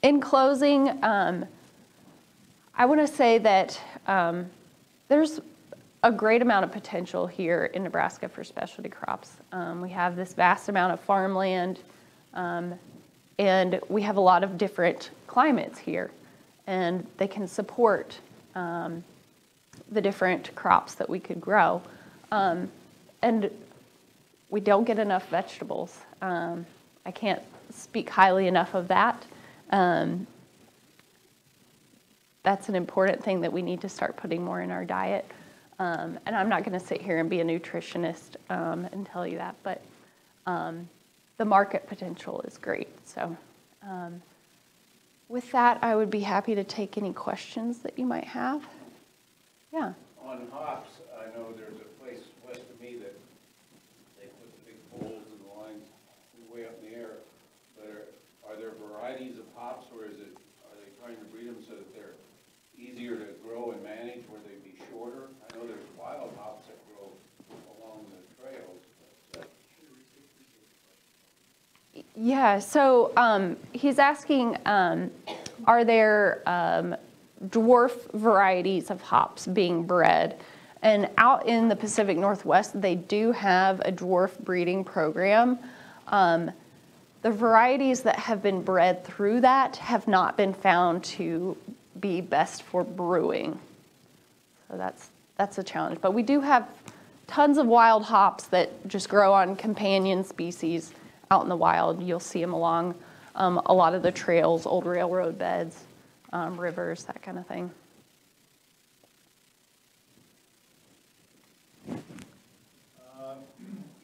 in closing, I want to say that there's a great amount of potential here in Nebraska for specialty crops. We have this vast amount of farmland, and we have a lot of different climates here, and they can support the different crops that we could grow. And we don't get enough vegetables. I can't speak highly enough of that. That's an important thing that we need to start putting more in our diet. And I'm not going to sit here and be a nutritionist and tell you that, but the market potential is great. So with that, I would be happy to take any questions that you might have. Yeah. On hops, I know there's a place west of me that they put the big poles and the lines way up in the air. But are there varieties of hops, or are they trying to breed them so that they're easier to grow and manage, where they'd be shorter? I know there's wild hops that grow along the trails. Yeah, so he's asking, are there dwarf varieties of hops being bred? And out in the Pacific Northwest, they do have a dwarf breeding program. The varieties that have been bred through that have not been found to be best for brewing. So that's a challenge. But we do have tons of wild hops that just grow on companion species out in the wild. You'll see them along a lot of the trails, old railroad beds, rivers, that kind of thing.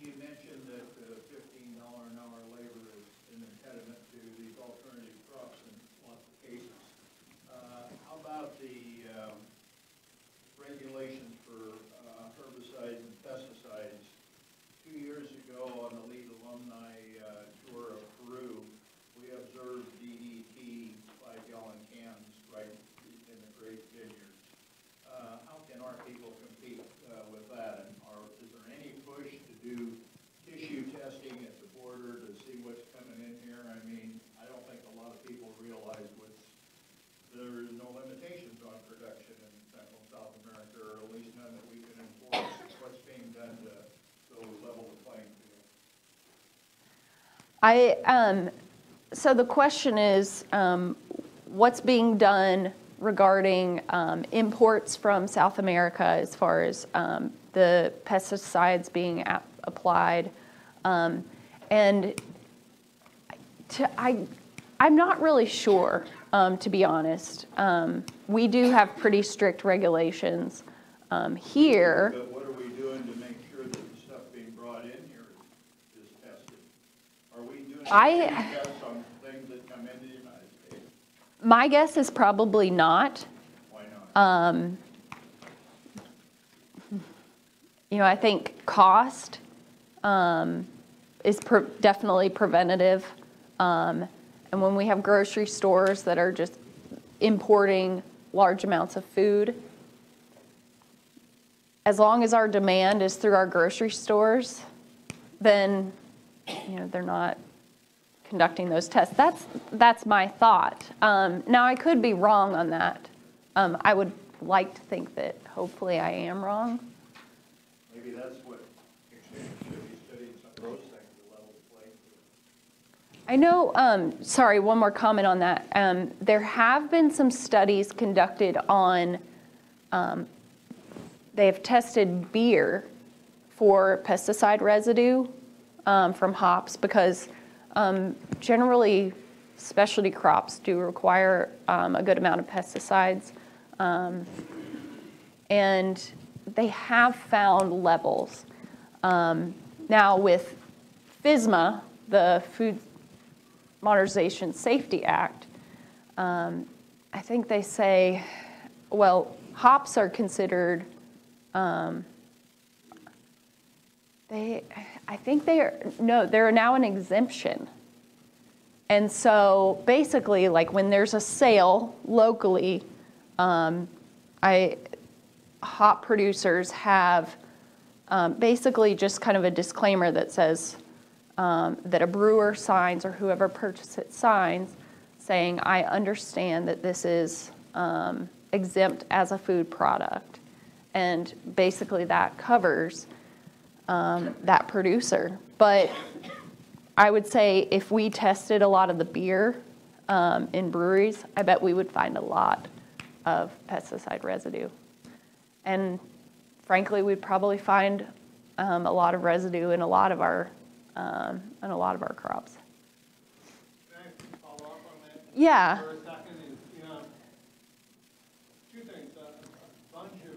You mentioned that $15 an hour labor is an impediment to these alternative crops in lots of cases. How about the regulations for herbicides and pesticides? 2 years ago on the Lead Alumni tour of Peru, we observed DDT 5-gallon cans right in the great vineyards. How can our people compete with that? And is there any push to do tissue testing at the border to see what's coming in here? I mean, I don't think a lot of people realize there is no limitations on production in Central and South America, or at least none that we can enforce. What's being done to level the playing field? So the question is, what's being done regarding imports from South America as far as the pesticides being applied? And I'm not really sure, to be honest. We do have pretty strict regulations here. But what are we doing to make sure that the stuff being brought in here is tested? Are we doing tests on things that come into the United States? My guess is probably not. Why not? I think cost is definitely preventative. And when we have grocery stores that are just importing large amounts of food, as long as our demand is through our grocery stores, then they're not conducting those tests. That's my thought. Now, I could be wrong on that. I would like to think that hopefully I am wrong. Maybe that's what exchange should be studying, some of those things to level the playing field. I know, sorry, one more comment on that. There have been some studies conducted on, they have tested beer for pesticide residue from hops because generally specialty crops do require a good amount of pesticides. And they have found levels. Now with FSMA, the Food Modernization Safety Act, I think they say, well, hops are considered, they're now an exemption. And so basically, like when there's a sale locally, hop producers have basically just kind of a disclaimer that says that a brewer signs or whoever purchases it signs saying, I understand that this is exempt as a food product. And basically that covers that producer. But I would say if we tested a lot of the beer in breweries, I bet we would find a lot of pesticide residue. And frankly, we'd probably find a lot of residue in a lot of our crops. Can I follow up on that? Yeah. For a second, two things. A bunch of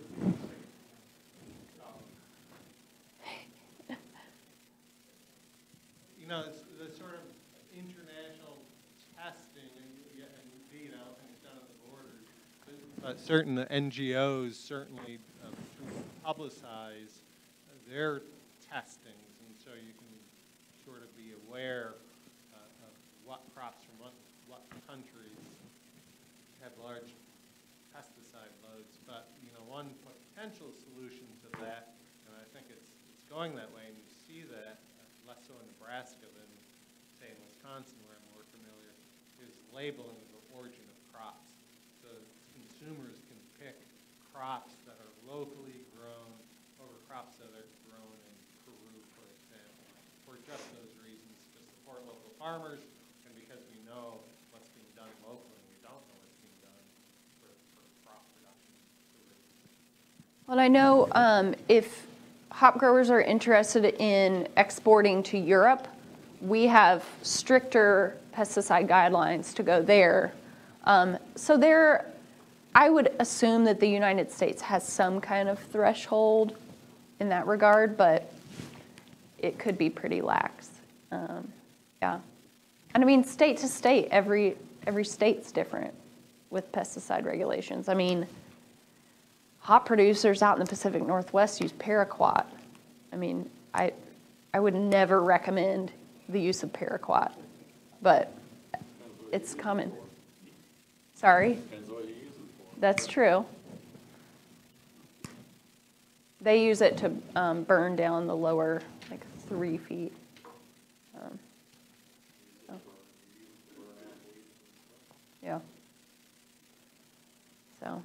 it's the sort of international testing, and indeed, I don't think it's done at the borders. Certain NGOs certainly publicize their testings, and so you can sort of be aware of what crops from what countries have large pesticide loads. But one potential solution to that, and I think it's going that way, and you see that less so in Nebraska than say in Wisconsin where I'm more familiar, is labeling the origin of crops. So consumers can pick crops that are locally grown over crops that are grown in Peru, for example, for just those reasons, to support local farmers, and because we know what's being done locally, we don't know what's being done for crop production. Well, I know if hop growers are interested in exporting to Europe, we have stricter pesticide guidelines to go there. So there, I would assume that the United States has some kind of threshold in that regard, but it could be pretty lax. Yeah. And I mean, state to state, every state's different with pesticide regulations. I mean, hop producers out in the Pacific Northwest use paraquat. I mean, I would never recommend the use of paraquat, but it's common. Sorry? That's true. They use it to burn down the lower, like 3 feet. Yeah. So.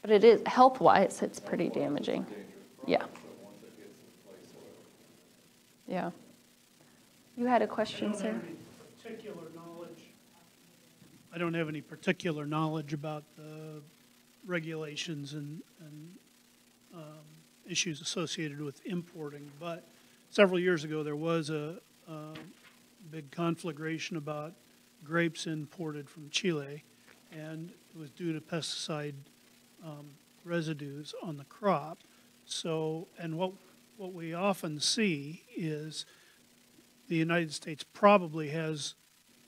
But it is, health-wise, it's pretty damaging. Yeah. Yeah. You had a question, sir? I don't have any particular knowledge about the regulations and issues associated with importing, but several years ago there was a big conflagration about grapes imported from Chile, and it was due to pesticide residues on the crop. So, and what we often see is the United States probably has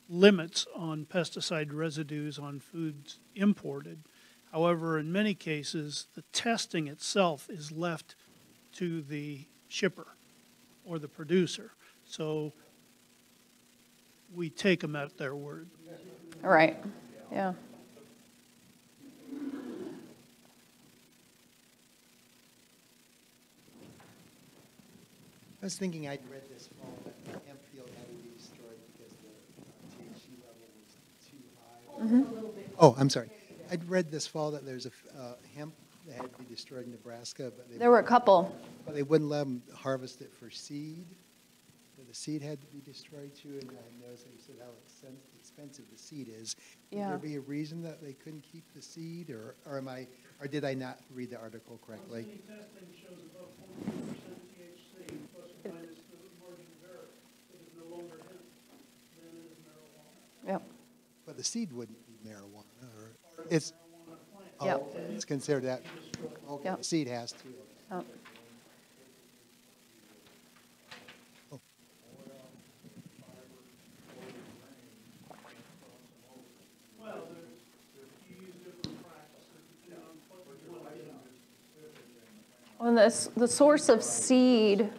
limits on pesticide residues on foods imported. However, in many cases, the testing itself is left to the shipper or the producer. So we take them at their word. All right. Yeah. I was thinking I'd read this fall that the hemp field had to be destroyed because the THC level was too high. Oh, I'm sorry. I'd read this fall that there's a hemp that had to be destroyed in Nebraska, but There were a couple. but they wouldn't let them harvest it for seed. So the seed had to be destroyed too, and I noticed they said how expensive the seed is. Yeah. Would there be a reason that they couldn't keep the seed, or did I not read the article correctly? Any testing shows above 42% THC plus or minus the margin of error. It is no longer hemp, then it is marijuana. Yep. But the seed wouldn't be marijuana, or it's, Yep. oh, it's considered that, okay, Yep. the seed has to. Yep. Well, you use different practices depending on what you want to get out. Well, the source of seed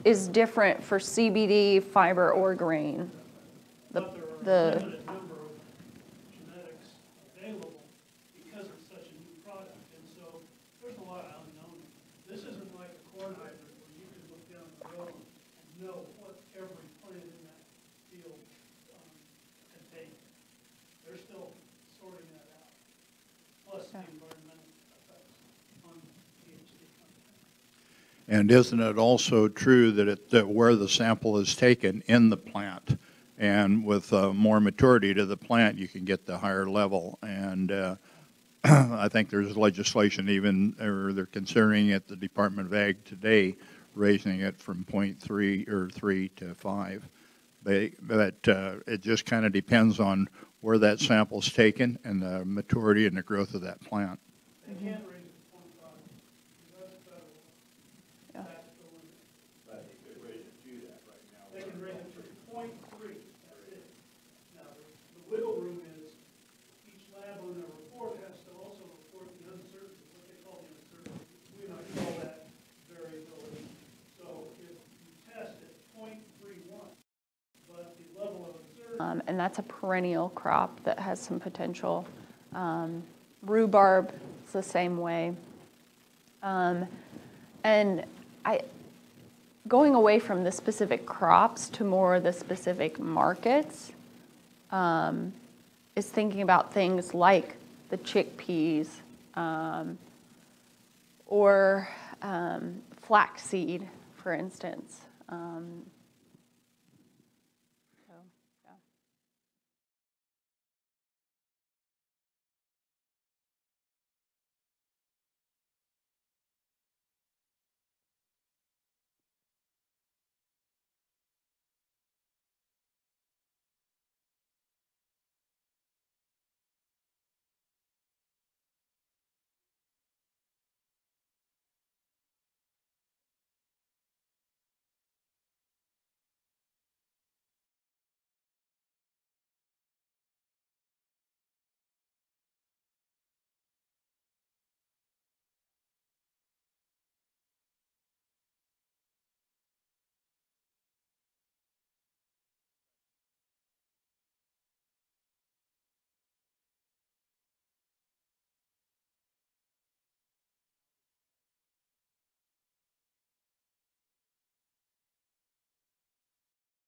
is different for CBD, fiber, or grain. But there are a limited number of genetics available because it's such a new product. And so there's a lot of unknown. This isn't like a corn hybrid where you can look down the road and know what every plant in that field contains. They're still sorting that out. Plus the environmental effects on THC content. And isn't it also true that where the sample is taken in the plant, and with more maturity to the plant, you can get the higher level? And I think there's legislation even, or they're considering it, the Department of Ag today, raising it from 0.3 or 3 to 5. But it just kind of depends on where that sample's taken and the maturity and the growth of that plant. They can't raise it to 0.5. That's federal. Yeah. That's the limit. But they could raise it to that right now. They can raise it to 0.3. That's it. Now, the wiggle room is each lab on their report has to also report the uncertainty, what they call the uncertainty. We might call that variability. So if you test at 0.31, but the level of uncertainty. And that's a perennial crop that has some potential. Rhubarb is the same way. And going away from the specific crops to more of the specific markets is thinking about things like the chickpeas or flaxseed, for instance.